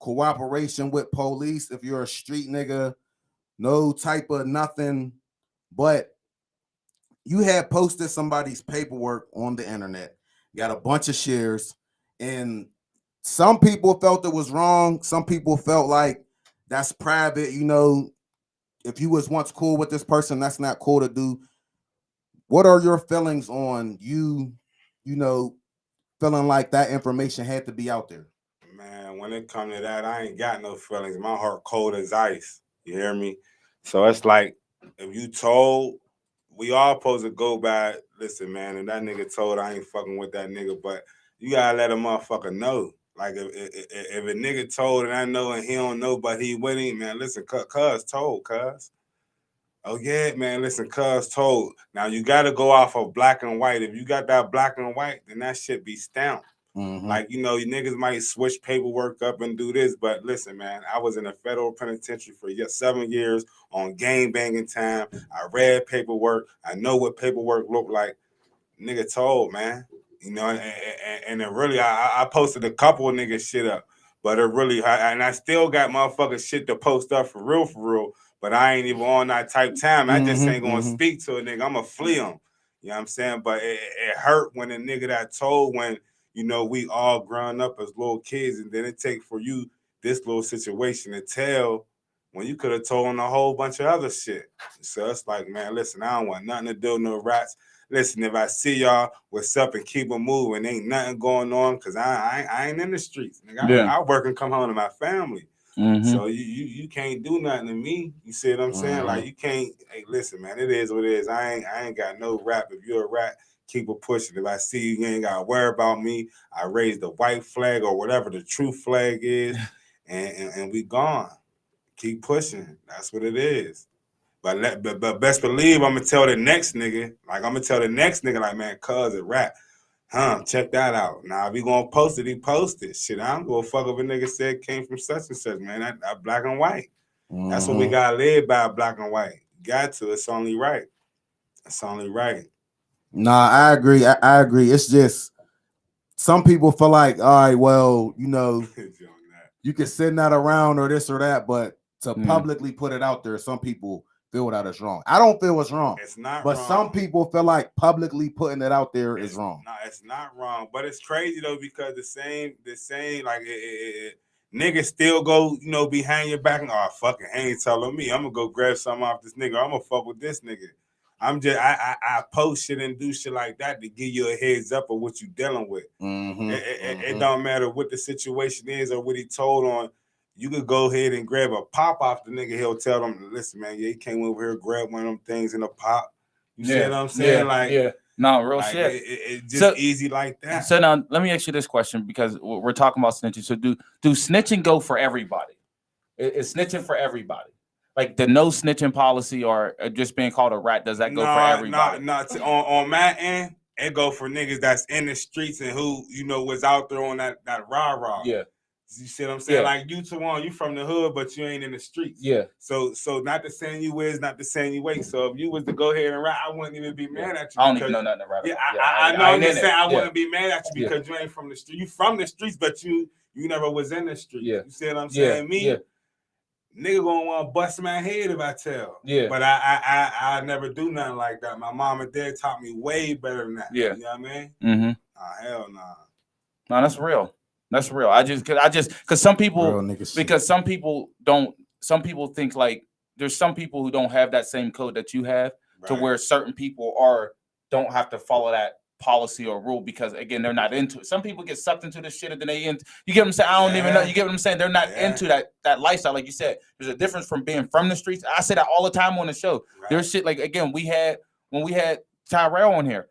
cooperation with police if you're a street nigga. No type of nothing, but you had posted somebody's paperwork on the internet. You got a bunch of shares, and some people felt it was wrong. Some people felt like that's private. You know, if you was once cool with this person, that's not cool to do. What are your feelings on you know, feeling like that information had to be out there?
Man, when it comes to that, I ain't got no feelings. My heart cold as ice. You hear me? So it's like, if you told, we all supposed to go by, listen, man, and that nigga told, I ain't fucking with that nigga, but you gotta let a motherfucker know. Like, if a nigga told and I know and he don't know, but he with him, man, listen, cuz told, cuz. Oh, yeah, man, listen, cuz told. Now, you gotta go off of black and white. If you got that black and white, then that shit be stamped.
Mm-hmm.
Like, you know, you niggas might switch paperwork up and do this, but listen, man, I was in a federal penitentiary for 7 years on gang banging time. I read paperwork. I know what paperwork looked like. Nigga told, man. You know, and it really, I posted a couple of niggas shit up, but it really, and I still got motherfucking shit to post up for real, but I ain't even on that type time. I just ain't gonna speak to a nigga. I'm gonna flee him. You know what I'm saying? But it hurt when a nigga that told when, you know, we all grown up as little kids, and then it take for you this little situation to tell when you could have told on a whole bunch of other shit. So it's like, man, listen, I don't want nothing to do with no rats. Listen, if I see y'all, what's up, and keep them moving. Ain't nothing going on because I ain't in the streets. Nigga, I work and come home to my family.
Mm-hmm.
So you can't do nothing to me. You see what I'm saying? Like, you can't. Hey, listen, man, it is what it is. I ain't got no rap. If you're a rat, keep it pushing. If I see you ain't got to worry about me, I raise the white flag or whatever the true flag is, and we gone. Keep pushing. That's what it is. But best believe I'm gonna tell the next nigga, like, man, cuz it rap. Check that out. Now, if he gonna post it, he post it. Shit, I don't go fuck if a nigga said came from such and such, man. That black and white. That's what we gotta live by, black and white. Got to. It's only right. That's only right.
Nah, I agree. I agree. It's just some people feel like, all right, well, you know, you can send that around or this or that, but to publicly put it out there, some people feel that it's wrong. I don't feel it's wrong.
It's not
but
wrong.
Some people feel like publicly putting it out there is wrong.
No, it's not wrong. But it's crazy though, because the same like niggas still go, you know, behind your back and fucking ain't telling me. I'm gonna go grab something off this nigga. I'm gonna fuck with this nigga. I'm just I post shit and do shit like that to give you a heads up of what you dealing with. It don't matter what the situation is or what he told on. You could go ahead and grab a pop off the nigga. He'll tell them, listen, man, he came over here, grab one of them things in a pop. You see what I'm saying?
No, real shit.
It's just easy like that.
So now let me ask you this question, because we're talking about snitching. So do snitching go for everybody? Is snitching for everybody? Like the no snitching policy or just being called a rat, does that go for everybody?
On my end, it go for niggas that's in the streets and who, you know, was out there on that rah-rah.
Yeah.
You see what I'm saying? Like you, Taiwan, you from the hood, but you ain't in the streets.
Yeah.
So not the saying you is, not the saying you wait. So if you was to go ahead and rap, I wouldn't even be mad at you.
I don't even know nothing about it.
Yeah, I know. I'm just saying I wouldn't be mad at you because you ain't from the street. You from the streets, but you never was in the streets.
Yeah.
You see what I'm saying? Nigga gonna want to bust my head if I tell.
Yeah.
But I never do nothing like that. My mom and dad taught me way better than that.
Yeah.
You know what I mean?
Mm-hmm.
Hell nah.
No, that's real. That's real. Because some people think like there's some people who don't have that same code that you have, to where certain people don't have to follow that policy or rule because again they're not into it. Some people get sucked into this shit and then you get what I'm saying? I don't even know. You get what I'm saying? They're not into that lifestyle. Like you said, there's a difference from being from the streets. I say that all the time on the show. Right. There's shit like again when we had Tyrell on here.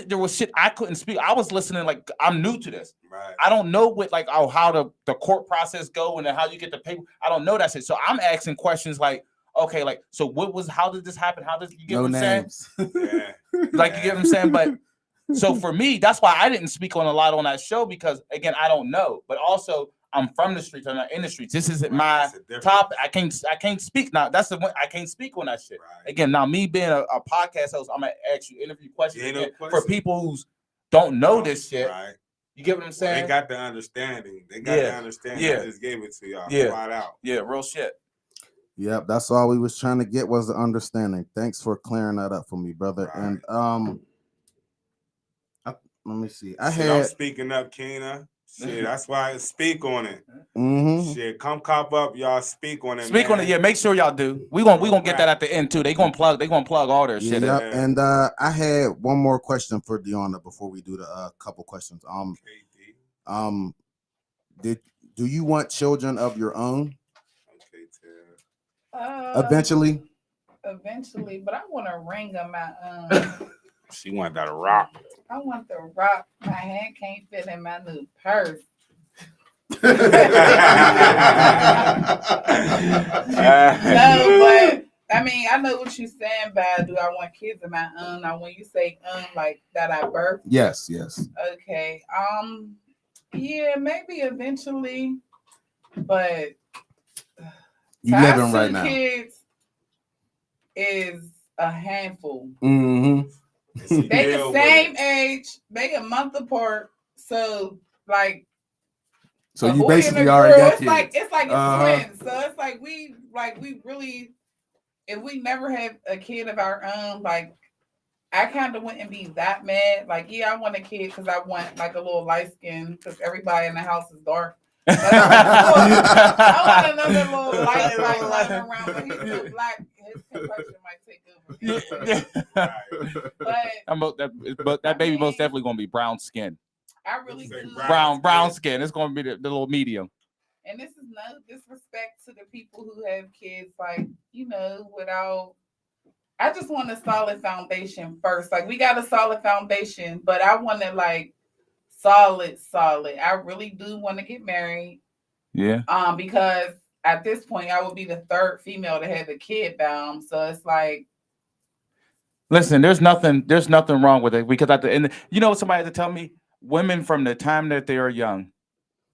There was shit I couldn't speak. I was listening like I'm new to this.
Right.
I don't know what like how the court process go and then how you get the paper. I don't know that shit. So I'm asking questions like, okay, like so how did this happen? How did you get what I'm saying? Like you get what I'm saying? But so for me, that's why I didn't speak on a lot on that show because again, I don't know. But also I'm from the streets. I'm not in the streets. This isn't my topic. I can't speak now. That's the one I can't speak on that shit. Right. Again, now me being a podcast host, I'm gonna ask you interview questions for people who don't know this shit.
Right.
You get what I'm saying?
They got the understanding. They just gave it to y'all. Flat out.
Yeah, real shit.
Yep, that's all we was trying to get was the understanding. Thanks for clearing that up for me, brother. Right. And let me see. I'm
speaking up, Keena. Shit, that's why I speak on it.
Mm-hmm.
Shit, come cop up, y'all. Speak on it.
Speak on it, yeah. Make sure y'all do. We gonna get that at the end too. They gonna plug all their shit.
Yep. And I had one more question for Dionna before we do the couple questions. Do you want children of your own? Eventually,
but I want a ring of my own.
She want that rock.
I want the rock. My hand can't fit in my new purse. No, but I mean, I know what you're saying, but do I want kids of my own? Now, when you say like that, I birth.
Yes.
Okay. Yeah, maybe eventually, but
you living right now.
Kids is a handful.
Mm-hmm.
They the same age, they a month apart. So like,
so you basically already got kids.
It's like twins. So it's like we really, if we never had a kid of our own, like I kind of wouldn't be that mad. Like, yeah, I want a kid because I want like a little light skin because everybody in the house is dark. But I want another little light around, but he's so black. His complexion might take over.
But that baby most definitely gonna be brown skin.
I really do.
Brown skin. It's gonna be the little medium.
And this is no disrespect to the people who have kids, like, you know, without. I just want a solid foundation first. Like, we got a solid foundation, but I want to like solid. I really do want to get married.
Yeah.
Because at this point, I will be the third female to have a kid bound. So it's like,
listen, there's nothing wrong with it because at the end, you know what somebody had to tell me? Women from the time that they are young,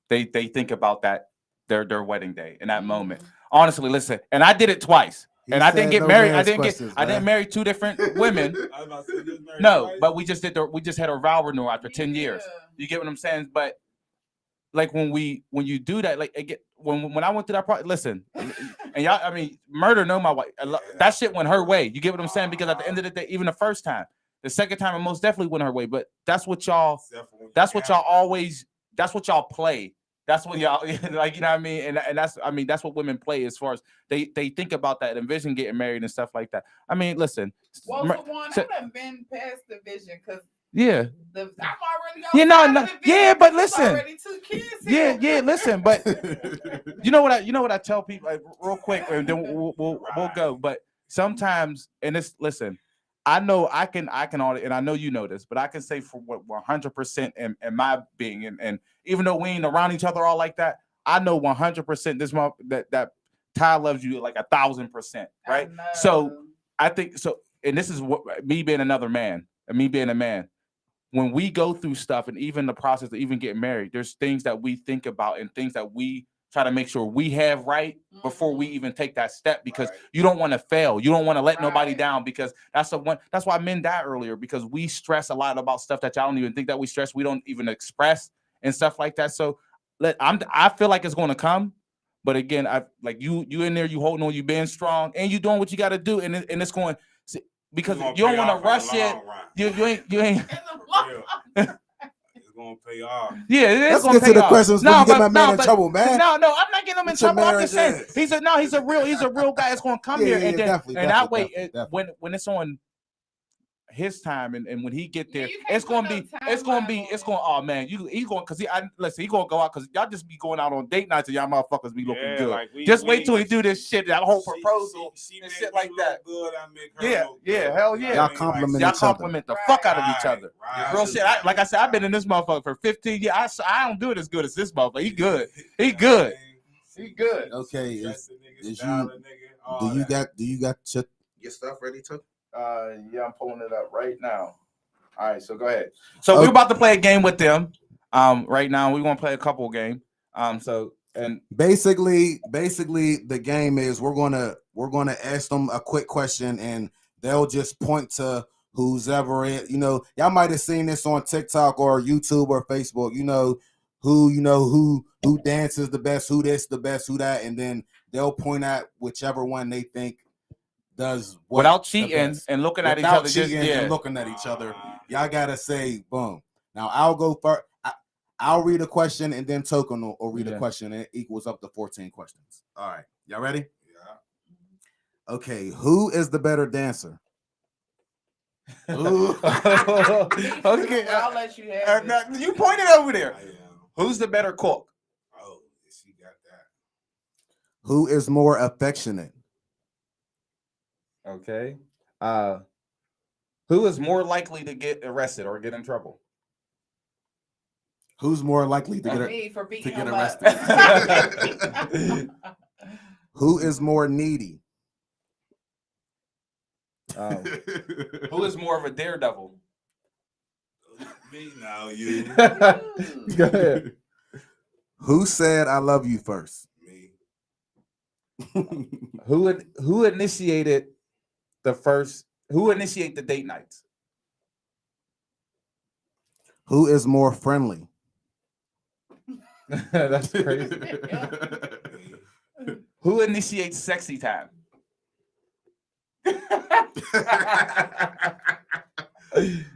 they think about that their wedding day in that moment. Honestly, listen, and I did it twice. And I didn't get married. I didn't marry two different women. No, but we just had a vow renewal after 10 years. You get what I'm saying? But like when you do that, like again, when I went through that part, listen, and y'all, I mean, murder know my wife. That shit went her way. You get what I'm saying? Because at the end of the day, even the first time, the second time, it most definitely went her way. But that's what y'all always. That's what y'all play. That's what y'all like, you know what I mean? And that's what women play as far as they think about that and envision getting married and stuff like that. I mean, listen.
Well, for one, I done been past the vision because
I'm
already on
but listen.
Already 2 kids here.
Listen, but you know what I tell people like, real quick, and then we'll go. But sometimes, and it's listen. I know I can and I know you know this, but I can say for what 100% in my being, and even though we ain't around each other all like that, I know 100% this month that Ty loves you like 1,000%, right? So I think so, and this is what me being another man, and me being a man. When we go through stuff, and even the process of even getting married, there's things that we think about and things that we try to make sure we have right before we even take that step, because you don't want to fail. You don't want to let nobody down, because that's why men die earlier, because we stress a lot about stuff that y'all don't even think that we stress. We don't even express and stuff like that. So I feel like it's going to come. But again, I like you in there, you holding on, you being strong, and you doing what you got to do. And it's going, because you don't want to rush it. You ain't.
Gonna pay off.
Yeah, it is.
Let's get to the questions before you get my man in trouble, man.
No, I'm not getting him in trouble. I'm just saying he's a real guy that's gonna come here, and then that way when it's on his time and when he get there, it's gonna oh man, he's going because he gonna go out, because y'all just be going out on date nights and y'all motherfuckers be looking good. Like just wait till he do this shit, that whole proposal and shit like that. Hell yeah.
Y'all compliment
the fuck out of each other. Real shit. Like I said, I've been in this motherfucker for 15 years. I don't do it as good as this motherfucker. He good.
Okay, do you got your stuff ready too?
Yeah, I'm pulling it up right now. All right, so go ahead. So we're about to play a game with them. Right now we're gonna play a couple game. So and
basically the game is we're gonna ask them a quick question, and they'll just point to who's ever it. Y'all might have seen this on TikTok or YouTube or Facebook. Who dances the best, who this the best, who that, and then they'll point at whichever one they think does
without cheating and looking at each other.
And looking at each other. Y'all gotta say boom. Now I'll go first. I'll read a question, and then Token will read a question, and it equals up to 14 questions. All right, y'all ready? Yeah. Okay, who is the better dancer?
Okay,
I'll let you have it.
You pointed over there. Who's the better cook?
Oh, she got that.
Who is more affectionate?
Okay. Who is more likely to get arrested or get in trouble?
Who's more likely to
get
arrested? Who is more needy?
Who is more of a daredevil?
Me now, you.
Go ahead.
Who said I love you first?
Me.
Who initiated the date nights?
Who is more friendly?
That's crazy. Who initiates sexy time?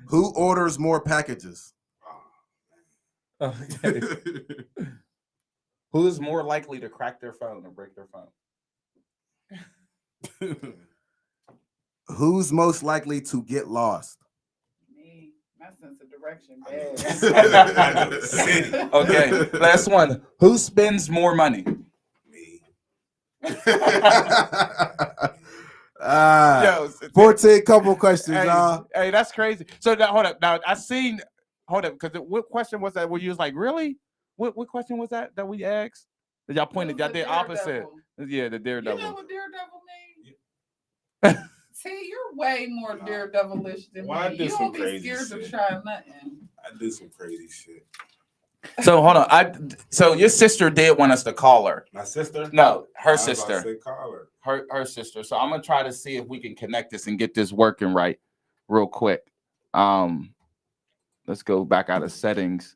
Who orders more packages?
Okay. Who is more likely to crack their phone or break their phone?
Who's most likely to get lost?
Me. My sense of direction.
Okay, last one. Who spends more money?
Me.
14 couple questions, y'all.
Hey, that's crazy. So now, hold up. Now because what question was that? Where you was like, really? What question was that we asked? That y'all pointed, y'all did opposite. Yeah, the daredevil.
You know what daredevil means? See, you're way more daredevilish than me. You don't be scared to try nothing.
I do some crazy shit.
So hold on. So your sister did want us to call her.
My sister?
No, her sister.
Call her.
her sister. So I'm gonna try to see if we can connect this and get this working right, real quick. Let's go back out of settings.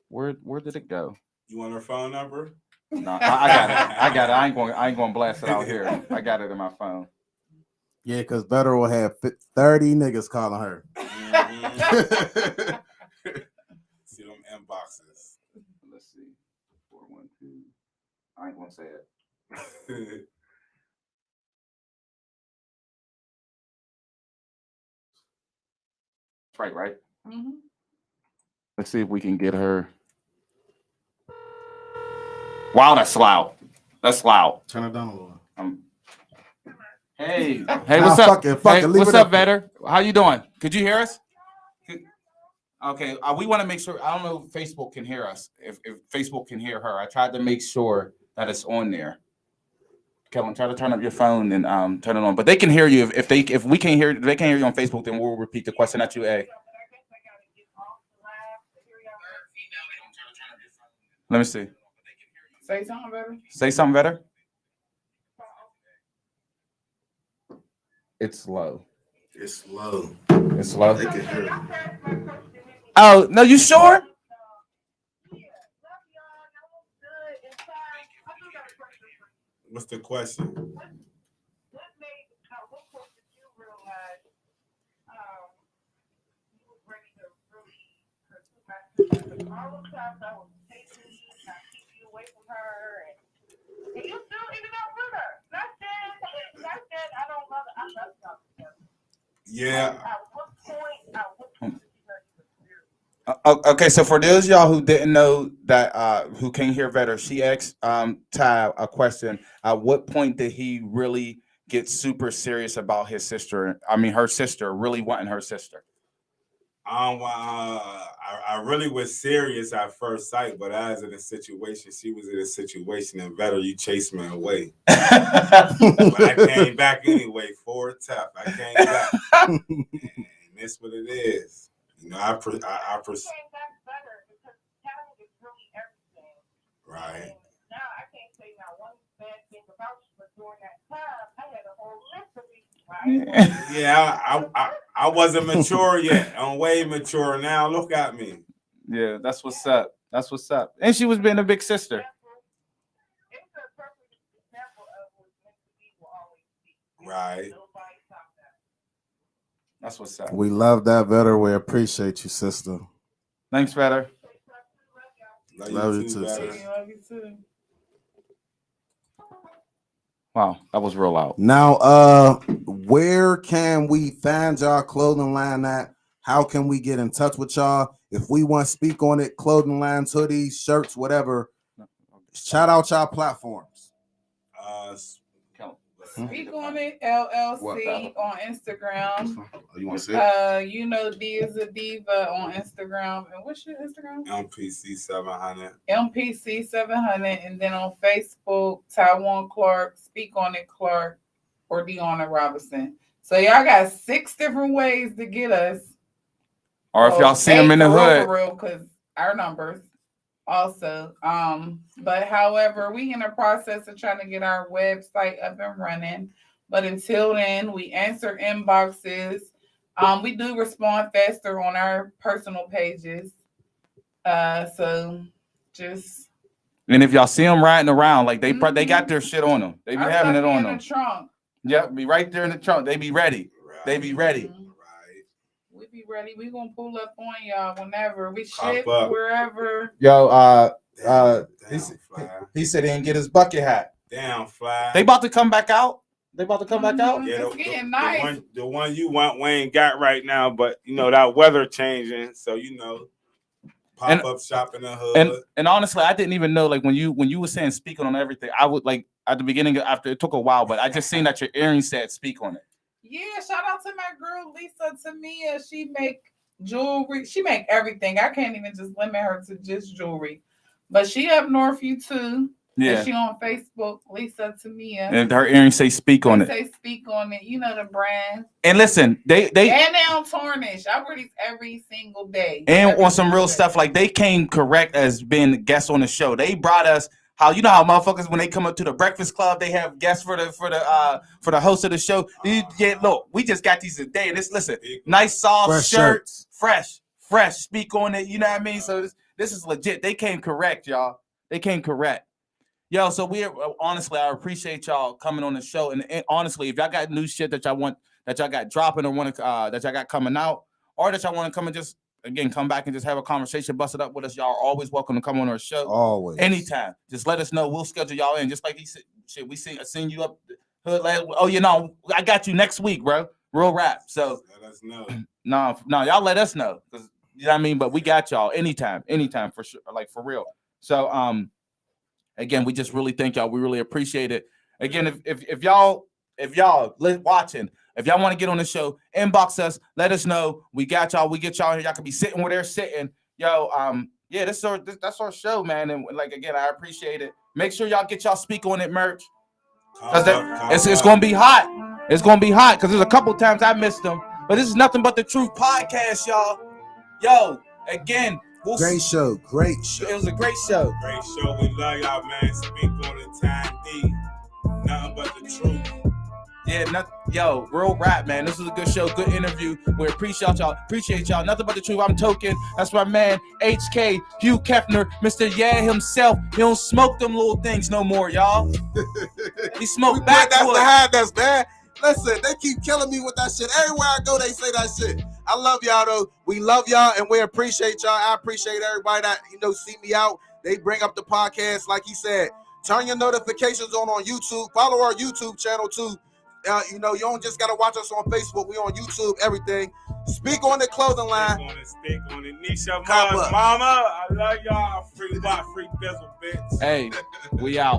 Where did it go?
You want her phone number?
No, I got it. I got it. I ain't gonna blast it out here. I got it in my phone.
Yeah, because Better will have 30 niggas calling her.
Mm-hmm. See them inboxes.
Let's see. 412. I ain't gonna say it. Right?
Mm-hmm.
Let's see if we can get her. Wow, that's loud. That's loud.
Turn it down a little.
Hey, what's up?
Fuck it,
what's up, Vetter? How you doing? Could you hear us? Okay, we want to make sure. I don't know if Facebook can hear us. If Facebook can hear her, I tried to make sure that it's on there. Kellen, try to turn up your phone and turn it on. But they can hear you. If we can't hear, they can't hear you on Facebook, then we'll repeat the question that you asked. Let me see.
Say something better.
Say something better. It's low.
It's low.
It's low.
They can hear it.
Oh, no, you sure?
What's the question?
And you still even out with her. Not that I don't love her. I love y'all.
Yeah.
Okay, so for those of y'all who didn't know that, who can't hear better, she asked Ty a question. At what point did he really get super serious about his sister? I mean, her sister, really wanting her sister.
I really was serious at first sight, but I was in a situation. She was in a situation, and better you chased me away. But I came back anyway. Forward tap. I came back, and that's what it is. You know, I came back better because talent is really everything. Right. And now I can't say not one bad thing about you, but during that time, I had a whole list of reasons why. Yeah, I wasn't mature yet. I'm way mature now. Look at me.
Yeah, that's what's up. That's what's up. And she was being a big sister.
It's a perfect example of what's meant to be will always be.
Right.
That's what's up.
We love that, Vetter. We appreciate you, sister.
Thanks, Vetter.
Love you too, sis.
Love you too.
Wow, that was real loud.
Now, where can we find y'all clothing line at? How can we get in touch with y'all? If we want to speak on it, clothing lines, hoodies, shirts, whatever. Shout out y'all platforms.
Speak on it, LLC on Instagram.
You want to see it?
You know, D is a diva on Instagram. And what's your Instagram?
MPC 700.
MPC 700, and then on Facebook, Taiwan Clark, Speak on It Clark, or Dionna Robinson. So y'all got 6 different ways to get us.
Or if y'all see them in the hood,
for real, because our numbers. Also, but however, we in the process of trying to get our website up and running. But until then, we answer inboxes. We do respond faster on our personal pages. So just.
And if y'all see them riding around, like they got their shit on them. They be having it on them.
The trunk.
Yep, be right there in the trunk. They be ready. Right. They be ready.
Mm-hmm. We be ready. We gonna pull up on y'all whenever we ship wherever.
Yo, he said he didn't get his bucket hat.
Damn, fly.
They about to come back out. Back out.
Yeah, it's getting nice.
The one you want, Wayne got right now, but you know that weather changing, so you know, pop up shop in the hood.
And honestly, I didn't even know, like when you were saying speaking on everything, I would like at the beginning after it took a while, but I just seen that your earring said speak on it.
Yeah, shout out to my girl Lisa Tamia. She make jewelry. She make everything. I can't even just limit her to just jewelry. But she up north you too. Yeah. And she on Facebook, Lisa Tamia.
And her earrings say speak on it.
Say speak on it. You know the brand.
And listen, they
and they on Tarnish. I wear these every single day.
And on some real stuff, like they came correct as being guests on the show. They brought us how you know how motherfuckers when they come up to the Breakfast Club, they have guests for the host of the show. Yeah, look, we just got these today. And listen, nice soft shirts, fresh. Speak on it. You know what I mean? So this is legit. They came correct, y'all. They came correct. Yo, so honestly, I appreciate y'all coming on the show. And honestly, if y'all got new shit that y'all got dropping or want to that y'all got coming out, or that y'all want to come and just again come back and just have a conversation, bust it up with us, y'all are always welcome to come on our show.
Always,
anytime. Just let us know. We'll schedule y'all in. Just like he said, shit, seen you up hood. Oh, you know, I got you next week, bro. Real rap. So
let us know.
No, y'all let us know because you know what I mean. But we got y'all anytime for sure, like for real. So again, we just really thank y'all. We really appreciate it. Again, if y'all watching, if y'all want to get on the show, inbox us. Let us know. We got y'all. We get y'all here. Y'all can be sitting where they're sitting. Yo, yeah, that's our show, man. And like again, I appreciate it. Make sure y'all get y'all Speak On It merch because it's gonna be hot. It's gonna be hot because there's a couple times I missed them. But this is Nothing But the Truth podcast, y'all. Yo, again.
Great show.
It was a great show.
Great show. We love y'all, man. Speak on the time D. Nothing but the truth.
Yeah, real rap, man. This was a good show, good interview. We appreciate y'all. Nothing But the Truth. I'm Token. That's my man, HK, Hugh Kefner, Mr. Yeah himself. He don't smoke them little things no more, y'all. He smoked backwoods.
That's behind us, man. Listen, they keep killing me with that shit. Everywhere I go, they say that shit. I love y'all, though. We love y'all, and we appreciate y'all. I appreciate everybody that, see me out. They bring up the podcast, like he said. Turn your notifications on YouTube. Follow our YouTube channel, too. You don't just got to watch us on Facebook. We on YouTube, everything. Speak On It clothing line.
Stick on it. Nisha, mama. I love y'all. Free bizzle, bitch.
Hey, we out.